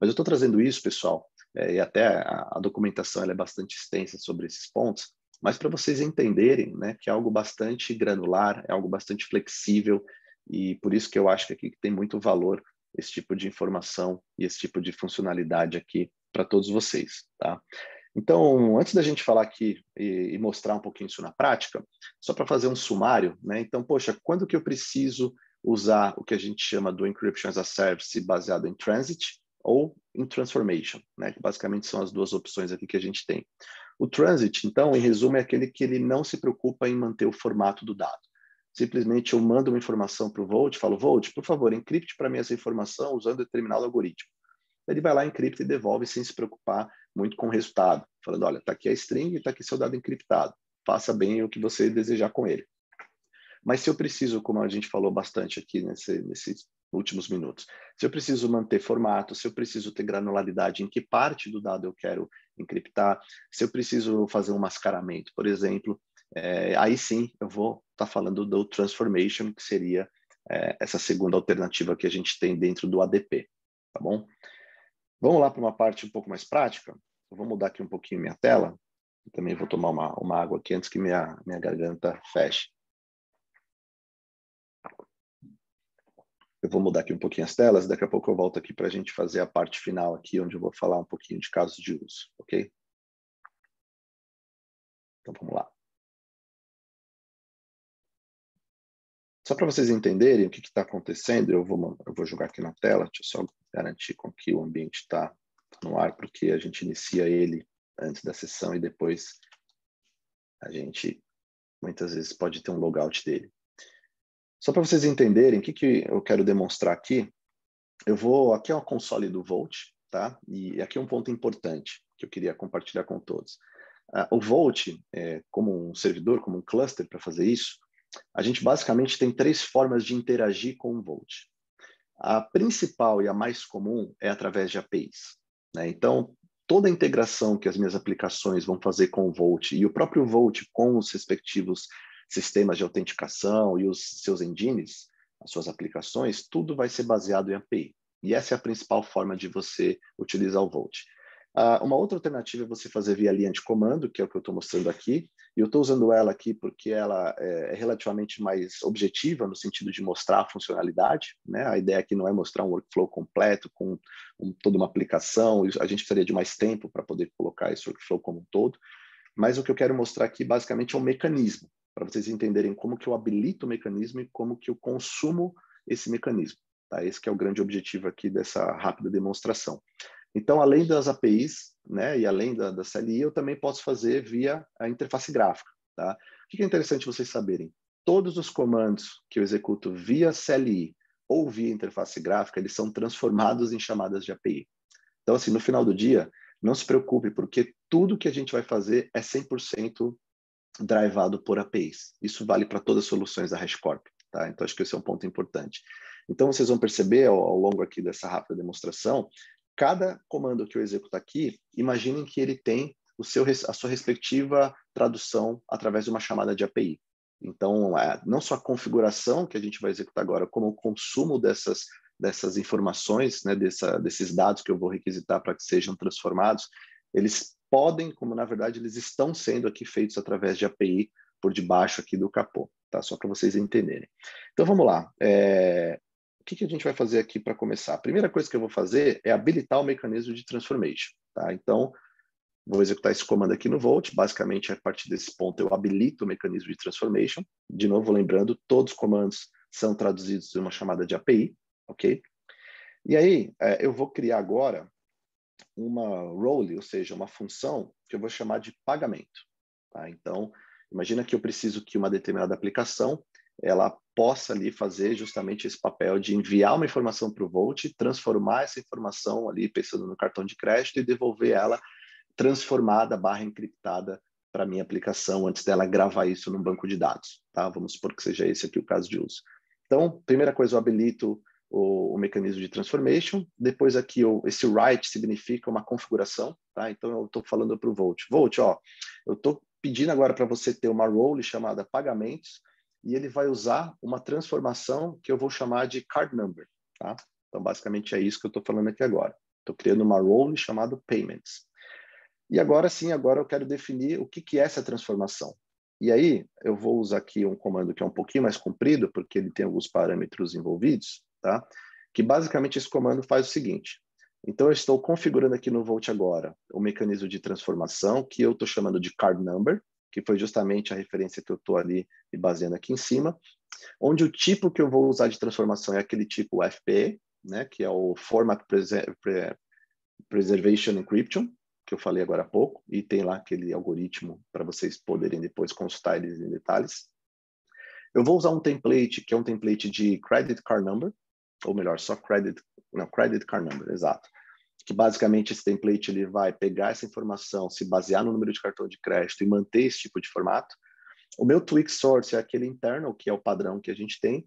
Mas eu estou trazendo isso, pessoal, e até a documentação ela é bastante extensa sobre esses pontos, mas para vocês entenderem, né, que é algo bastante granular, é algo bastante flexível, e por isso que eu acho que aqui tem muito valor esse tipo de informação e esse tipo de funcionalidade aqui para todos vocês, tá? Então, antes da gente falar aqui e mostrar um pouquinho isso na prática, só para fazer um sumário, né? Então, poxa, quando que eu preciso usar o que a gente chama do Encryption as a Service baseado em Transit ou em Transformation, né? Que basicamente são as duas opções aqui que a gente tem. O Transit, então, em resumo, é aquele que ele não se preocupa em manter o formato do dado. Simplesmente eu mando uma informação para o Vault, falo, Vault, por favor, encripte para mim essa informação usando determinado algoritmo. Ele vai lá, encripta e devolve sem se preocupar muito com o resultado, falando, olha, está aqui a string e está aqui seu dado encriptado, faça bem o que você desejar com ele. Mas se eu preciso, como a gente falou bastante aqui nesses últimos minutos, se eu preciso manter formato, se eu preciso ter granularidade em que parte do dado eu quero encriptar, se eu preciso fazer um mascaramento, por exemplo, aí sim eu vou estar falando do transformation, que seria essa segunda alternativa que a gente tem dentro do ADP, tá bom? Vamos lá para uma parte um pouco mais prática. Eu vou mudar aqui um pouquinho minha tela. Eu também vou tomar uma água aqui antes que minha garganta feche. Eu vou mudar aqui um pouquinho as telas. Daqui a pouco eu volto aqui para a gente fazer a parte final aqui, onde eu vou falar um pouquinho de casos de uso, ok? Então vamos lá. Só para vocês entenderem o que está acontecendo, eu vou jogar aqui na tela, deixa eu só garantir com que o ambiente está no ar, porque a gente inicia ele antes da sessão e depois a gente, muitas vezes, pode ter um logout dele. Só para vocês entenderem o que eu quero demonstrar aqui, aqui é uma console do Vault, tá? E aqui é um ponto importante que eu queria compartilhar com todos. O Vault, como um servidor, como um cluster para fazer isso, a gente basicamente tem 3 formas de interagir com o Vault. A principal e a mais comum é através de APIs, né? Então, toda a integração que as minhas aplicações vão fazer com o Vault e o próprio Vault com os respectivos sistemas de autenticação e os seus engines, as suas aplicações, tudo vai ser baseado em API. E essa é a principal forma de você utilizar o Vault. Uma outra alternativa é você fazer via linha de comando, que é o que eu estou mostrando aqui. E eu estou usando ela aqui porque ela é relativamente mais objetiva no sentido de mostrar a funcionalidade, né? A ideia aqui não é mostrar um workflow completo com toda uma aplicação. A gente precisaria de mais tempo para poder colocar esse workflow como um todo. Mas o que eu quero mostrar aqui basicamente é um mecanismo, para vocês entenderem como que eu habilito o mecanismo e como que eu consumo esse mecanismo. Tá? Esse que é o grande objetivo aqui dessa rápida demonstração. Então, além das APIs, né, e além da CLI, eu também posso fazer via a interface gráfica. Tá? O que é interessante vocês saberem? Todos os comandos que eu executo via CLI ou via interface gráfica, eles são transformados em chamadas de API. Então, assim, no final do dia, não se preocupe, porque tudo que a gente vai fazer é 100% drivado por APIs. Isso vale para todas as soluções da HashiCorp. Tá? Então, acho que esse é um ponto importante. Então, vocês vão perceber ao longo aqui dessa rápida demonstração, cada comando que eu executo aqui, imaginem que ele tem a sua respectiva tradução através de uma chamada de API. Então, não só a configuração que a gente vai executar agora, como o consumo dessas informações, né, desses dados que eu vou requisitar para que sejam transformados, eles podem, como na verdade eles estão sendo aqui feitos através de API por debaixo aqui do capô, tá? Só para vocês entenderem. Então, vamos lá. O que a gente vai fazer aqui para começar? A primeira coisa que eu vou fazer é habilitar o mecanismo de transformation. Tá? Então, vou executar esse comando aqui no Vault. Basicamente, a partir desse ponto, eu habilito o mecanismo de transformation. De novo, lembrando, todos os comandos são traduzidos em uma chamada de API. Ok? E aí, eu vou criar agora uma role, ou seja, uma função que eu vou chamar de pagamento. Tá? Então, imagina que eu preciso que uma determinada aplicação ela possa ali fazer justamente esse papel de enviar uma informação para o Vault, transformar essa informação ali, pensando no cartão de crédito, e devolver ela transformada, /encriptada para a minha aplicação, antes dela gravar isso num banco de dados. Tá? Vamos supor que seja esse aqui o caso de uso. Então, primeira coisa, eu habilito o mecanismo de transformation. Depois aqui, esse write significa uma configuração. Tá? Então, eu estou falando para o Vault. Vault, eu estou pedindo agora para você ter uma role chamada pagamentos, e ele vai usar uma transformação que eu vou chamar de card number. Tá? Então, basicamente, é isso que eu estou falando aqui agora. Estou criando uma role chamada payments. E agora sim, agora eu quero definir o que é essa transformação. E aí, eu vou usar aqui um comando que é um pouquinho mais comprido, porque ele tem alguns parâmetros envolvidos, tá? Que basicamente esse comando faz o seguinte. Então, eu estou configurando aqui no Vault agora o mecanismo de transformação, que eu estou chamando de card number, que foi justamente a referência que eu estou ali me baseando aqui em cima, onde o tipo que eu vou usar de transformação é aquele tipo FPE, né, que é o Format Preservation Encryption, que eu falei agora há pouco, e tem lá aquele algoritmo para vocês poderem depois consultar eles em detalhes. Eu vou usar um template, que é um template de Credit Card Number, ou melhor, só Credit Card Number, exato. Que basicamente esse template ele vai pegar essa informação, se basear no número de cartão de crédito e manter esse tipo de formato. O meu Twig Source é aquele internal, que é o padrão que a gente tem.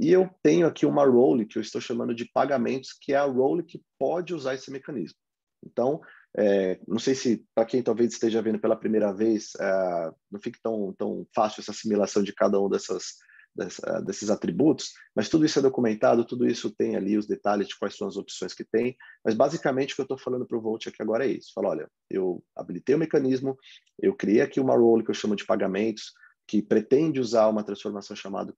E eu tenho aqui uma role que eu estou chamando de pagamentos, que é a role que pode usar esse mecanismo. Então, não sei se para quem talvez esteja vendo pela primeira vez, não fique tão fácil essa assimilação de cada um desses atributos, mas tudo isso é documentado, tudo isso tem ali os detalhes de quais são as opções que tem, mas basicamente o que eu estou falando para o Vault aqui agora é isso. Fala, olha, eu habilitei o mecanismo, eu criei aqui uma role que eu chamo de pagamentos, que pretende usar uma transformação chamada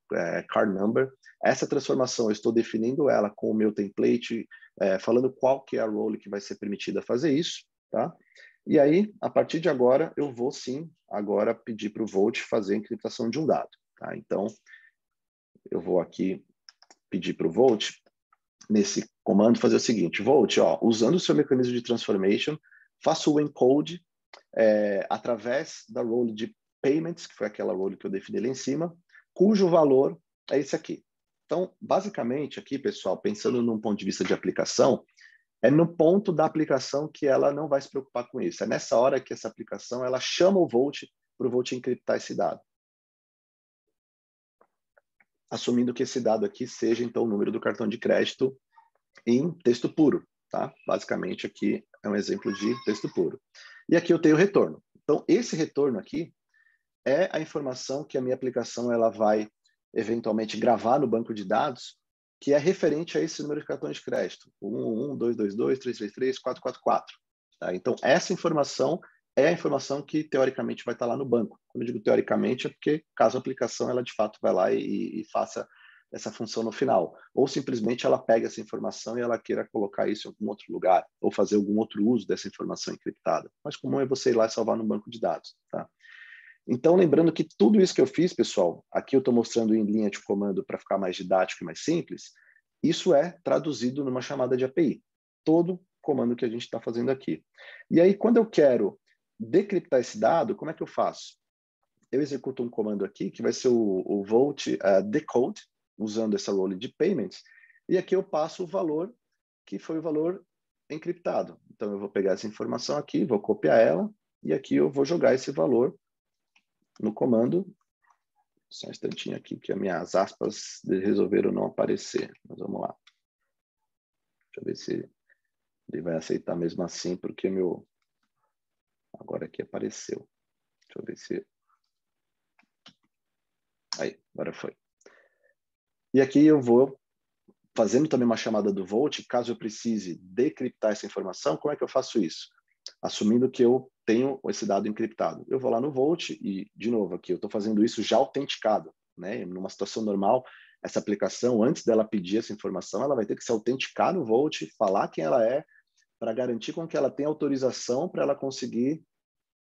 card number. Essa transformação, eu estou definindo ela com o meu template, falando qual que é a role que vai ser permitida fazer isso, tá? E aí, a partir de agora, eu vou sim, agora pedir para o Vault fazer a encriptação de um dado, tá? Então, eu vou aqui pedir para o Vault, nesse comando, fazer o seguinte: Vault, ó, usando o seu mecanismo de transformation, faça o encode através da role de payments, que foi aquela role que eu defini ali em cima, cujo valor é esse aqui. Então, basicamente, aqui, pessoal, pensando num ponto de vista de aplicação, é no ponto da aplicação que ela não vai se preocupar com isso. É nessa hora que essa aplicação ela chama o Vault para o Vault encriptar esse dado. Assumindo que esse dado aqui seja, então, o número do cartão de crédito em texto puro. Tá? Basicamente, aqui é um exemplo de texto puro. E aqui eu tenho o retorno. Então, esse retorno aqui é a informação que a minha aplicação ela vai eventualmente gravar no banco de dados, que é referente a esse número de cartão de crédito, 111, 222, 333, 444. Tá? Então, essa informação é a informação que, teoricamente, vai estar lá no banco. Quando eu digo teoricamente, é porque, caso a aplicação, ela de fato vai lá e faça essa função no final. Ou simplesmente ela pega essa informação e ela queira colocar isso em algum outro lugar, ou fazer algum outro uso dessa informação encriptada. O mais comum é você ir lá e salvar no banco de dados. Tá? Então, lembrando que tudo isso que eu fiz, pessoal, aqui eu estou mostrando em linha de comando para ficar mais didático e mais simples, isso é traduzido numa chamada de API. Todo comando que a gente está fazendo aqui. E aí, quando eu quero decriptar esse dado, como é que eu faço? Eu executo um comando aqui, que vai ser o Vault decode, usando essa role de payments, e aqui eu passo o valor, que foi o valor encriptado. Então, eu vou pegar essa informação aqui, vou copiar ela, e aqui eu vou jogar esse valor no comando. Só um instantinho aqui, que as minhas aspas resolveram não aparecer. Mas vamos lá. Deixa eu ver se ele vai aceitar mesmo assim, porque meu... Agora aqui apareceu. Deixa eu ver se... Aí, agora foi. E aqui eu vou fazendo também uma chamada do Vault, caso eu precise decriptar essa informação. Como é que eu faço isso? Assumindo que eu tenho esse dado encriptado. Eu vou lá no Vault e, de novo, aqui eu estou fazendo isso já autenticado. Né? Numa situação normal, essa aplicação, antes dela pedir essa informação, ela vai ter que se autenticar no Vault, falar quem ela é, para garantir com que ela tenha autorização para ela conseguir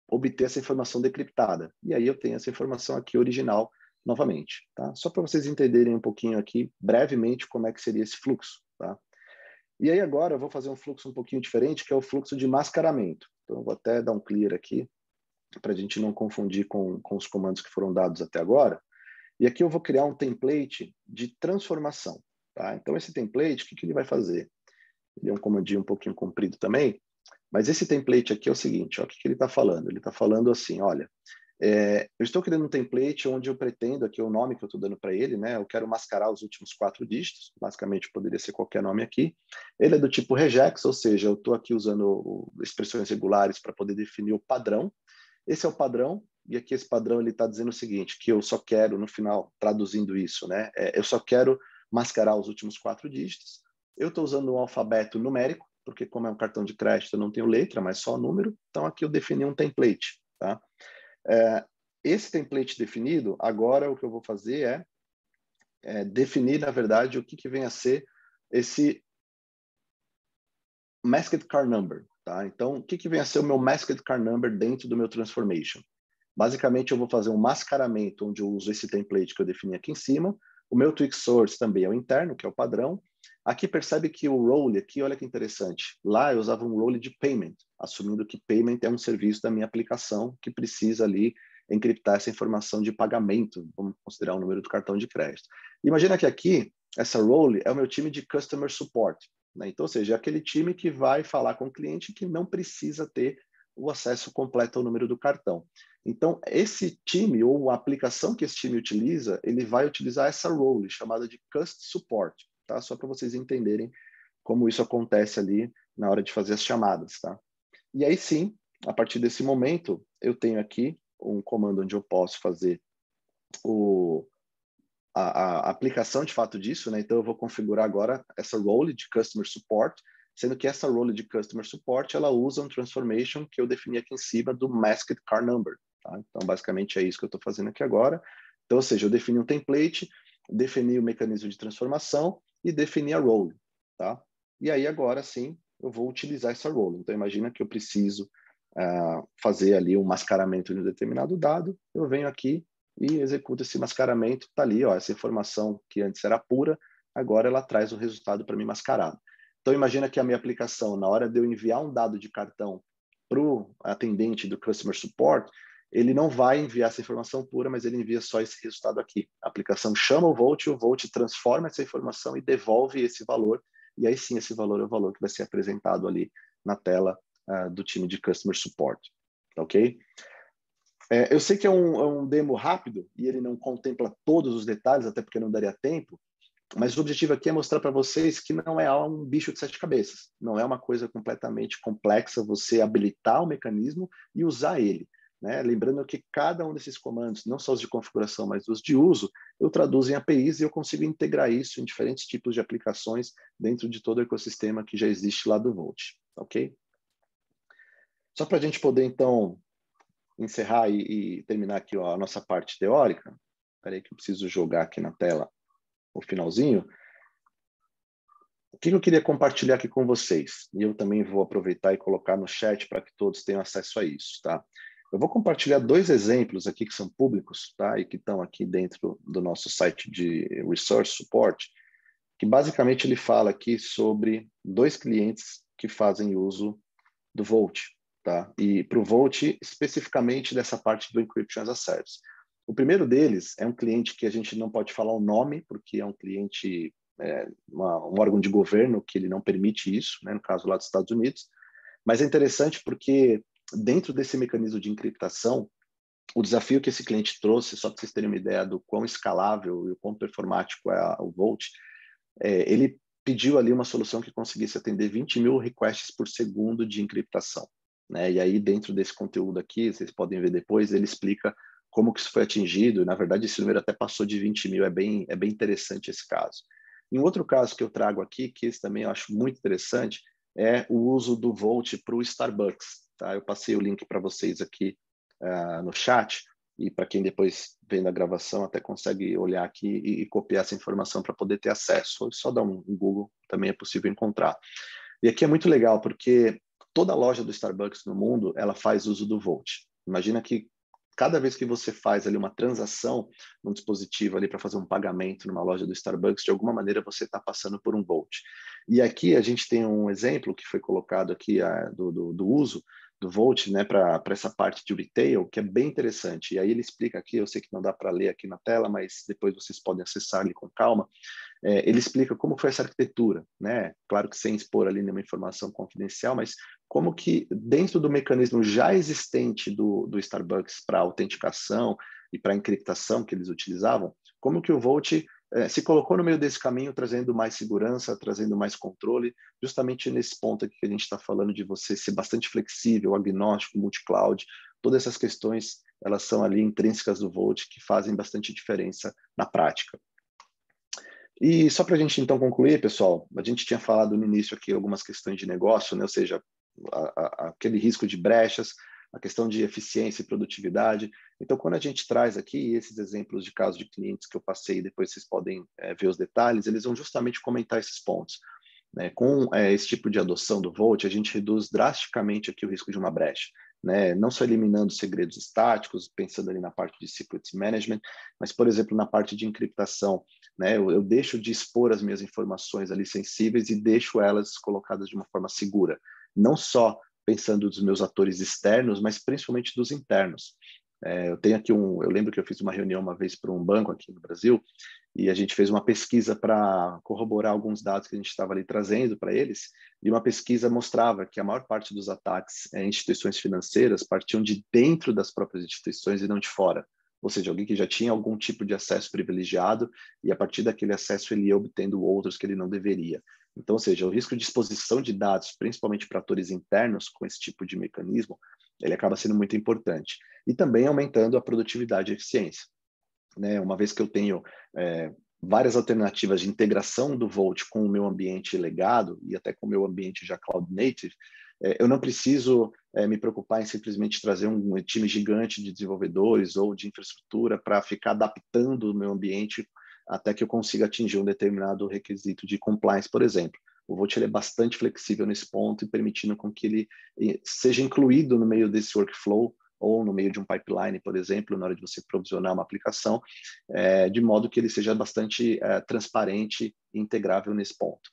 obter essa informação decriptada. E aí eu tenho essa informação aqui original novamente. Tá? Só para vocês entenderem um pouquinho aqui, brevemente, como é que seria esse fluxo. Tá? E aí agora eu vou fazer um fluxo um pouquinho diferente, que é o fluxo de mascaramento. Então eu vou até dar um clear aqui, para a gente não confundir com os comandos que foram dados até agora. E aqui eu vou criar um template de transformação. Tá? Então esse template, o que ele vai fazer? Ele é um comandinho um pouquinho comprido também, mas esse template aqui é o seguinte, ó, o que ele está falando? Ele está falando assim, olha, eu estou criando um template onde eu pretendo, aqui é o nome que eu estou dando para ele, né? Eu quero mascarar os últimos 4 dígitos, basicamente poderia ser qualquer nome aqui. Ele é do tipo regex, ou seja, eu estou aqui usando expressões regulares para poder definir o padrão. Esse é o padrão, e aqui esse padrão ele está dizendo o seguinte, que eu só quero, no final, traduzindo isso, né? Eu só quero mascarar os últimos 4 dígitos. Eu estou usando um alfabeto numérico, porque como é um cartão de crédito, eu não tenho letra, mas só número. Então aqui eu defini um template, tá? Esse template definido, agora o que eu vou fazer é definir, na verdade, o que vem a ser esse Masked Car Number. Tá? Então, o que vem a ser o meu Masked Car Number dentro do meu Transformation? Basicamente, eu vou fazer um mascaramento onde eu uso esse template que eu defini aqui em cima. O meu Twig Source também é o interno, que é o padrão. Aqui percebe que o role aqui, olha que interessante. Lá eu usava um role de payment, assumindo que payment é um serviço da minha aplicação que precisa ali encriptar essa informação de pagamento, vamos considerar o número do cartão de crédito. Imagina que aqui, essa role é o meu time de Customer Support. Né? Então, ou seja, é aquele time que vai falar com o cliente que não precisa ter o acesso completo ao número do cartão. Então, esse time, ou a aplicação que esse time utiliza, ele vai utilizar essa role, chamada de Cust Support, tá? Só para vocês entenderem como isso acontece ali na hora de fazer as chamadas, tá? E aí sim, a partir desse momento, eu tenho aqui um comando onde eu posso fazer a aplicação de fato disso, né? Então eu vou configurar agora essa role de Customer Support, sendo que essa role de Customer Support, ela usa um transformation que eu defini aqui em cima do Masked Car Number. Tá? Então, basicamente, é isso que eu estou fazendo aqui agora. Então, ou seja, eu defini um template, defini o mecanismo de transformação e defini a role. Tá? E aí, agora sim, eu vou utilizar essa role. Então, imagina que eu preciso fazer ali um mascaramento de um determinado dado, eu venho aqui e executa esse mascaramento. Está ali, ó, essa informação que antes era pura, agora ela traz o resultado para mim mascarado. Então, imagina que a minha aplicação, na hora de eu enviar um dado de cartão para o atendente do Customer Support, ele não vai enviar essa informação pura, mas ele envia só esse resultado aqui. A aplicação chama o Volt transforma essa informação e devolve esse valor, e aí sim esse valor é o valor que vai ser apresentado ali na tela do time de Customer Support, ok? Eu sei que é um demo rápido e ele não contempla todos os detalhes, até porque não daria tempo, mas o objetivo aqui é mostrar para vocês que não é um bicho de 7 cabeças, não é uma coisa completamente complexa você habilitar o mecanismo e usar ele, né? Lembrando que cada um desses comandos, não só os de configuração, mas os de uso, eu traduzo em APIs e eu consigo integrar isso em diferentes tipos de aplicações dentro de todo o ecossistema que já existe lá do Volt, ok? Só para a gente poder, então, encerrar e terminar aqui a nossa parte teórica, espera aí que eu preciso jogar aqui na tela o finalzinho. O que eu queria compartilhar aqui com vocês? E eu também vou aproveitar e colocar no chat para que todos tenham acesso a isso, tá? Eu vou compartilhar 2 exemplos aqui que são públicos, tá? E que estão aqui dentro do nosso site de Resource Support, que basicamente ele fala aqui sobre 2 clientes que fazem uso do Volt, tá? E para o Volt, especificamente dessa parte do Encryption as a Service. O primeiro deles é um cliente que a gente não pode falar o nome, porque é um cliente, um órgão de governo que ele não permite isso, né? No caso lá dos Estados Unidos. Mas é interessante porque dentro desse mecanismo de encriptação, o desafio que esse cliente trouxe, só para vocês terem uma ideia do quão escalável e o quão performático é o Volt, ele pediu ali uma solução que conseguisse atender 20 mil requests por segundo de encriptação, né? E aí, dentro desse conteúdo aqui, vocês podem ver depois, ele explica como que isso foi atingido. Na verdade, esse número até passou de 20 mil, é bem interessante esse caso. E um outro caso que eu trago aqui, que esse também eu acho muito interessante, é o uso do Volt para o Starbucks, tá? Eu passei o link para vocês aqui no chat, e para quem depois vem da gravação até consegue olhar aqui e copiar essa informação para poder ter acesso. Só dar um Google, também é possível encontrar. E aqui é muito legal, porque toda loja do Starbucks no mundo, ela faz uso do Volt. Imagina que cada vez que você faz ali uma transação num dispositivo ali para fazer um pagamento numa loja do Starbucks, de alguma maneira você está passando por um Volt. E aqui a gente tem um exemplo que foi colocado aqui do uso do Volt, né, para essa parte de retail, que é bem interessante. E aí ele explica aqui, eu sei que não dá para ler aqui na tela, mas depois vocês podem acessar ali com calma. Ele explica como foi essa arquitetura, né? Claro que sem expor ali nenhuma informação confidencial, mas como que dentro do mecanismo já existente do Starbucks para autenticação e para encriptação que eles utilizavam, como que o Volt se colocou no meio desse caminho, trazendo mais segurança, trazendo mais controle, justamente nesse ponto aqui que a gente está falando de você ser bastante flexível, agnóstico, multi-cloud, todas essas questões, elas são ali intrínsecas do Volt, que fazem bastante diferença na prática. E só para a gente então concluir, pessoal, a gente tinha falado no início aqui algumas questões de negócio, né? Ou seja, aquele risco de brechas, a questão de eficiência e produtividade. Então, quando a gente traz aqui esses exemplos de casos de clientes que eu passei, depois vocês podem ver os detalhes, eles vão justamente comentar esses pontos. Né? Com esse tipo de adoção do Volt, a gente reduz drasticamente aqui o risco de uma brecha. Né? Não só eliminando segredos estáticos, pensando ali na parte de secret management, mas, por exemplo, na parte de encriptação, né? Eu deixo de expor as minhas informações ali sensíveis e deixo elas colocadas de uma forma segura. Não só pensando dos meus atores externos, mas principalmente dos internos. Eu tenho aqui eu lembro que eu fiz uma reunião uma vez para um banco aqui no Brasil e a gente fez uma pesquisa para corroborar alguns dados que a gente estava ali trazendo para eles, e uma pesquisa mostrava que a maior parte dos ataques em instituições financeiras partiam de dentro das próprias instituições e não de fora. Ou seja, alguém que já tinha algum tipo de acesso privilegiado e a partir daquele acesso ele ia obtendo outros que ele não deveria. Então, ou seja, o risco de exposição de dados, principalmente para atores internos, com esse tipo de mecanismo, ele acaba sendo muito importante. E também aumentando a produtividade e a eficiência. Né? Uma vez que eu tenho várias alternativas de integração do Volt com o meu ambiente legado e até com o meu ambiente já cloud native, eu não preciso me preocupar em simplesmente trazer um time gigante de desenvolvedores ou de infraestrutura para ficar adaptando o meu ambiente até que eu consiga atingir um determinado requisito de compliance, por exemplo. O Volt é bastante flexível nesse ponto e permitindo com que ele seja incluído no meio desse workflow ou no meio de um pipeline, por exemplo, na hora de você provisionar uma aplicação, de modo que ele seja bastante transparente e integrável nesse ponto.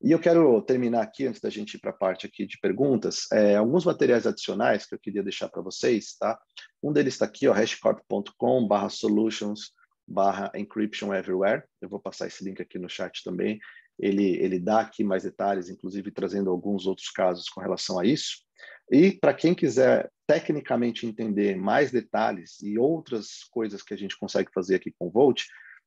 E eu quero terminar aqui, antes da gente ir para a parte aqui de perguntas, alguns materiais adicionais que eu queria deixar para vocês, tá? Um deles está aqui, ó, hashcorp.com/solutions/encryption everywhere. Eu vou passar esse link aqui no chat também. Ele dá aqui mais detalhes, inclusive trazendo alguns outros casos com relação a isso. E para quem quiser tecnicamente entender mais detalhes e outras coisas que a gente consegue fazer aqui com o Volt,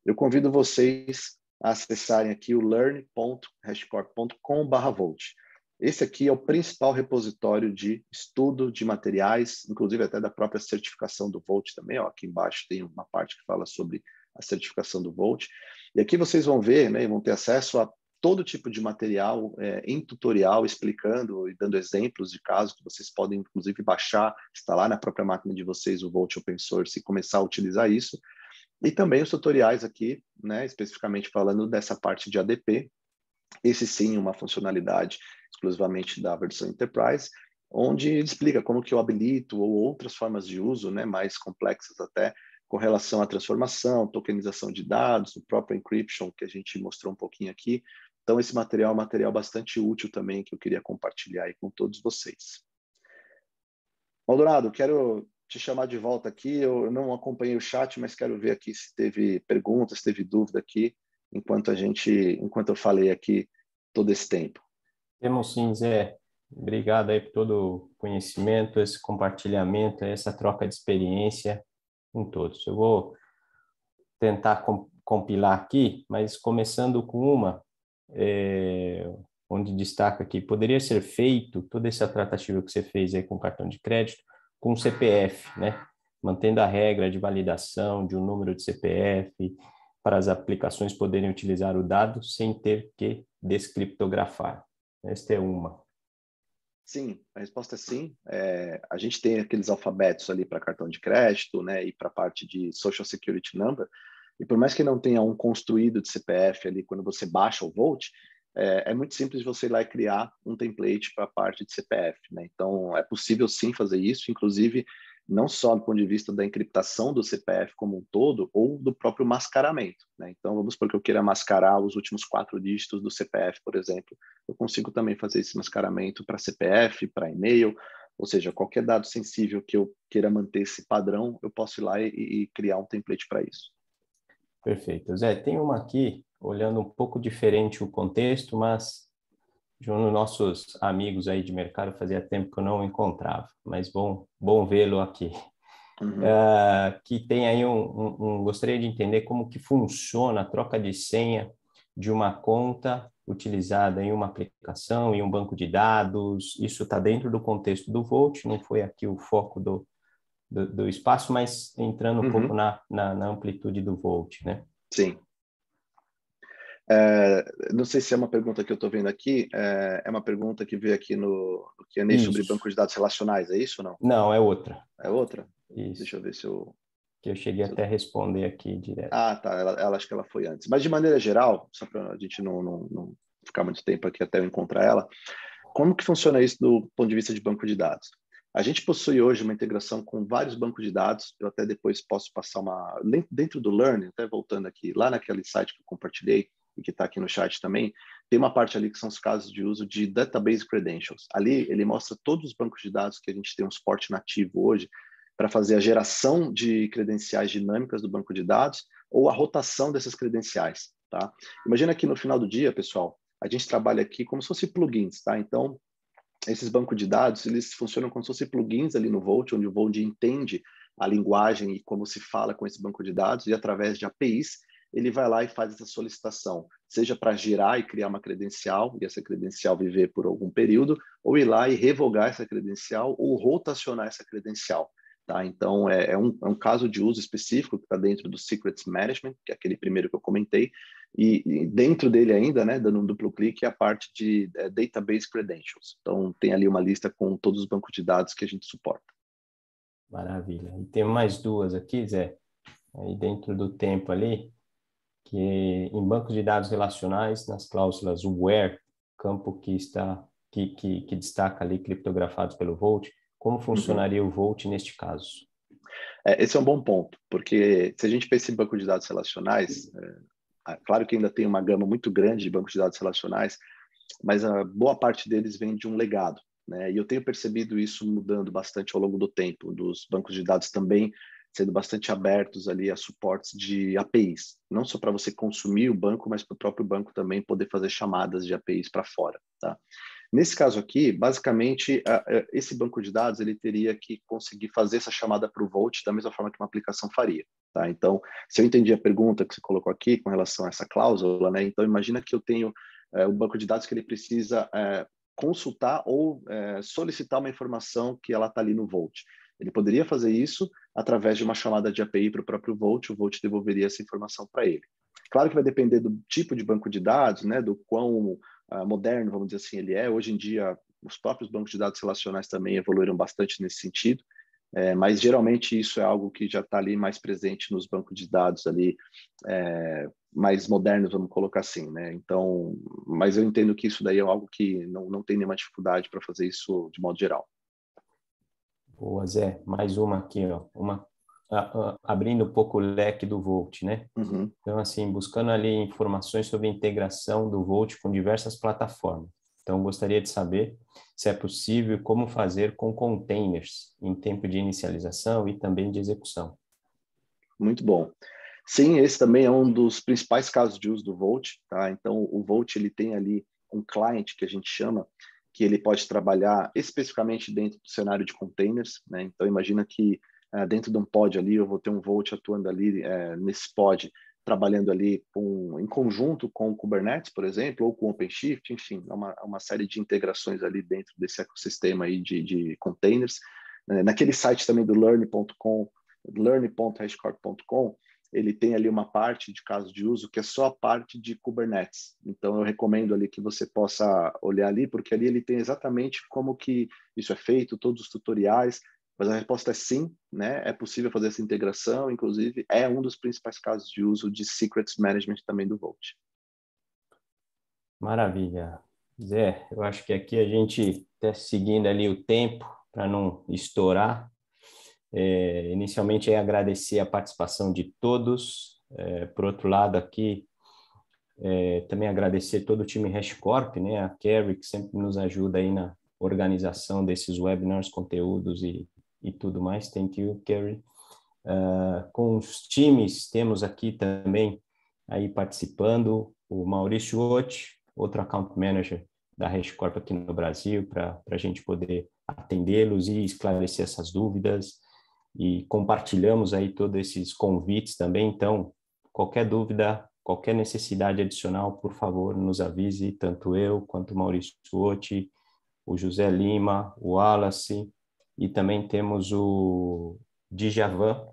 eu convido vocês a acessarem aqui o learn.hashcorp.com/volt. Esse aqui é o principal repositório de estudo de materiais, inclusive até da própria certificação do Volt também. Ó, aqui embaixo tem uma parte que fala sobre a certificação do Volt. E aqui vocês vão ver, né, vão ter acesso a todo tipo de material em tutorial, explicando e dando exemplos de casos que vocês podem, inclusive, baixar, instalar na própria máquina de vocês o Volt Open Source e começar a utilizar isso. E também os tutoriais aqui, né, especificamente falando dessa parte de ADP. Esse sim, uma funcionalidade exclusivamente da versão Enterprise, onde ele explica como que eu habilito ou outras formas de uso, né, mais complexas até, com relação à transformação, tokenização de dados, o próprio encryption que a gente mostrou um pouquinho aqui. Então, esse material é um material bastante útil também que eu queria compartilhar aí com todos vocês. Maldonado, quero te chamar de volta aqui. Eu não acompanhei o chat, mas quero ver aqui se teve perguntas, se teve dúvida aqui, enquanto eu falei aqui todo esse tempo. Temos sim, Zé. Obrigado aí por todo o conhecimento, esse compartilhamento, essa troca de experiência com todos. Eu vou tentar compilar aqui, mas começando com uma, onde destaca que poderia ser feito toda essa tratativa que você fez aí com cartão de crédito com o CPF, né? Mantendo a regra de validação de um número de CPF para as aplicações poderem utilizar o dado sem ter que descriptografar. Esta é uma. Sim, a resposta é sim. A gente tem aqueles alfabetos ali para cartão de crédito, né, e para a parte de Social Security Number, e por mais que não tenha um construído de CPF ali quando você baixa o Volt, é muito simples você ir lá e criar um template para a parte de CPF, né? Então, é possível sim fazer isso, inclusive não só do ponto de vista da encriptação do CPF como um todo, ou do próprio mascaramento, né? Então, vamos supor que eu queira mascarar os últimos 4 dígitos do CPF, por exemplo, eu consigo também fazer esse mascaramento para CPF, para e-mail, ou seja, qualquer dado sensível que eu queira manter esse padrão, eu posso ir lá e criar um template para isso. Perfeito. Zé, tem uma aqui, olhando um pouco diferente o contexto, mas de um dos nossos amigos aí de mercado, fazia tempo que eu não o encontrava, mas bom vê-lo aqui. Uhum. Que tem aí gostaria de entender como que funciona a troca de senha de uma conta utilizada em uma aplicação, em um banco de dados. Isso está dentro do contexto do Volt, não foi aqui o foco do espaço, mas entrando um pouco na amplitude do Volt, né? Sim. Não sei se é uma pergunta que eu estou vendo aqui, é uma pergunta que veio aqui no Q&A sobre banco de dados relacionais, é isso ou não? Não, é outra. É outra? Isso. Deixa eu ver se eu... Que eu cheguei até a responder aqui direto. Ah, tá, ela acho que ela foi antes. Mas de maneira geral, só para a gente não ficar muito tempo aqui até eu encontrar ela, como que funciona isso do ponto de vista de banco de dados? A gente possui hoje uma integração com vários bancos de dados, eu até depois posso passar dentro do Learn, até voltando aqui, lá naquele site que eu compartilhei, e que está aqui no chat também, tem uma parte ali que são os casos de uso de Database Credentials. Ali ele mostra todos os bancos de dados que a gente tem um suporte nativo hoje para fazer a geração de credenciais dinâmicas do banco de dados ou a rotação dessas credenciais, tá? Imagina que no final do dia, pessoal, a gente trabalha aqui como se fosse plugins, tá? Então, esses bancos de dados, eles funcionam como se fossem plugins ali no Volt, onde o Volt entende a linguagem e como se fala com esse banco de dados e através de APIs, ele vai lá e faz essa solicitação, seja para gerar e criar uma credencial, e essa credencial viver por algum período, ou ir lá e revogar essa credencial ou rotacionar essa credencial. Tá? Então, é um caso de uso específico que está dentro do Secrets Management, que é aquele primeiro que eu comentei, e dentro dele ainda, né, dando um duplo clique, é a parte de Database Credentials. Então, tem ali uma lista com todos os bancos de dados que a gente suporta. Maravilha. E tem mais duas aqui, Zé, aí dentro do tempo ali, que em bancos de dados relacionais, nas cláusulas where, campo que destaca ali criptografados pelo Volt, Como funcionaria o Vault neste caso? Esse é um bom ponto, porque se a gente pensa em banco de dados relacionais, claro que ainda tem uma gama muito grande de bancos de dados relacionais, mas a boa parte deles vem de um legado, né? E eu tenho percebido isso mudando bastante ao longo do tempo, dos bancos de dados também sendo bastante abertos ali a suportes de APIs, não só para você consumir o banco, mas para o próprio banco também poder fazer chamadas de APIs para fora, tá? Nesse caso aqui, basicamente, esse banco de dados ele teria que conseguir fazer essa chamada para o Vault da mesma forma que uma aplicação faria. Tá? Então, se eu entendi a pergunta que você colocou aqui com relação a essa cláusula, né? Então, imagina que eu tenho o banco de dados que ele precisa consultar ou solicitar uma informação que ela está ali no Vault. Ele poderia fazer isso através de uma chamada de API para o próprio Vault, o Vault devolveria essa informação para ele. Claro que vai depender do tipo de banco de dados, né? Do quão moderno, vamos dizer assim, ele é. Hoje em dia, os próprios bancos de dados relacionais também evoluíram bastante nesse sentido, mas geralmente isso é algo que já está ali mais presente nos bancos de dados ali mais modernos, vamos colocar assim, né? Então, mas eu entendo que isso daí é algo que não tem nenhuma dificuldade para fazer isso de modo geral. Boa, Zé. Mais uma aqui, ó. Abrindo um pouco o leque do Vault, né? Uhum. Então, assim, buscando ali informações sobre a integração do Vault com diversas plataformas. Então, gostaria de saber se é possível e como fazer com containers em tempo de inicialização e também de execução. Muito bom. Sim, esse também é um dos principais casos de uso do Vault, tá? Então, o Vault, ele tem ali um client que a gente chama, que ele pode trabalhar especificamente dentro do cenário de containers, né? Então, imagina que dentro de um pod ali, eu vou ter um Vault atuando ali nesse pod, trabalhando ali em conjunto com o Kubernetes, por exemplo, ou com o OpenShift, enfim, uma série de integrações ali dentro desse ecossistema aí de containers. Naquele site também do learn.com, learn.hashcorp.com, ele tem ali uma parte de caso de uso que é só a parte de Kubernetes. Então, eu recomendo ali que você possa olhar ali, porque ali ele tem exatamente como que isso é feito, todos os tutoriais, mas a resposta é sim, né? É possível fazer essa integração, inclusive é um dos principais casos de uso de Secrets Management também do Vault. Maravilha. Zé, eu acho que aqui a gente está seguindo ali o tempo para não estourar. Inicialmente é agradecer a participação de todos. Por outro lado aqui, também agradecer todo o time HashiCorp, né? A Kerry, que sempre nos ajuda aí na organização desses webinars, conteúdos e tudo mais. Thank you, Kerry. Com os times, temos aqui também aí participando o Maurício Otti, outro account manager da HashiCorp aqui no Brasil, para a gente poder atendê-los e esclarecer essas dúvidas. E compartilhamos aí todos esses convites também. Então, qualquer dúvida, qualquer necessidade adicional, por favor, nos avise, tanto eu quanto o Maurício Otti, o José Lima, o Wallace, e também temos o Djavan,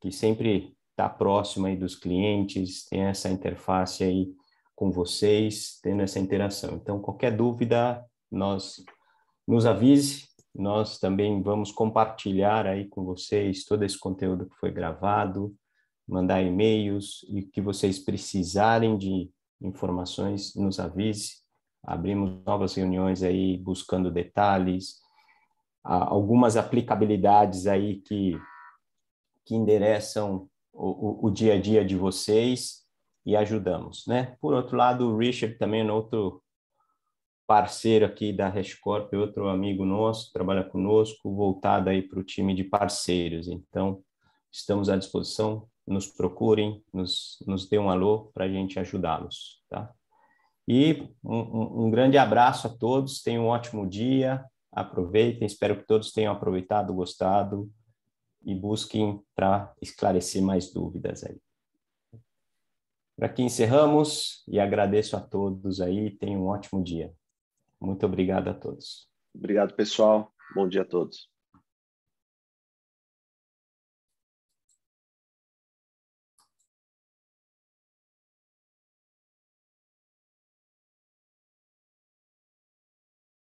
que sempre está próximo aí dos clientes, tem essa interface aí com vocês, tendo essa interação. Então, qualquer dúvida, nos avise, nós também vamos compartilhar aí com vocês todo esse conteúdo que foi gravado, mandar e-mails e que vocês precisarem de informações, nos avise. Abrimos novas reuniões aí buscando detalhes, algumas aplicabilidades aí que endereçam o dia a dia de vocês e ajudamos, né? Por outro lado, o Richard também é outro parceiro aqui da HashiCorp, outro amigo nosso, trabalha conosco, voltado aí para o time de parceiros. Então, estamos à disposição, nos procurem, nos dê um alô para a gente ajudá-los, tá? E um grande abraço a todos, tenham um ótimo dia, aproveitem, espero que todos tenham aproveitado, gostado e busquem para esclarecer mais dúvidas aí. Por aqui encerramos e agradeço a todos aí, tenham um ótimo dia. Muito obrigado a todos. Obrigado, pessoal. Bom dia a todos.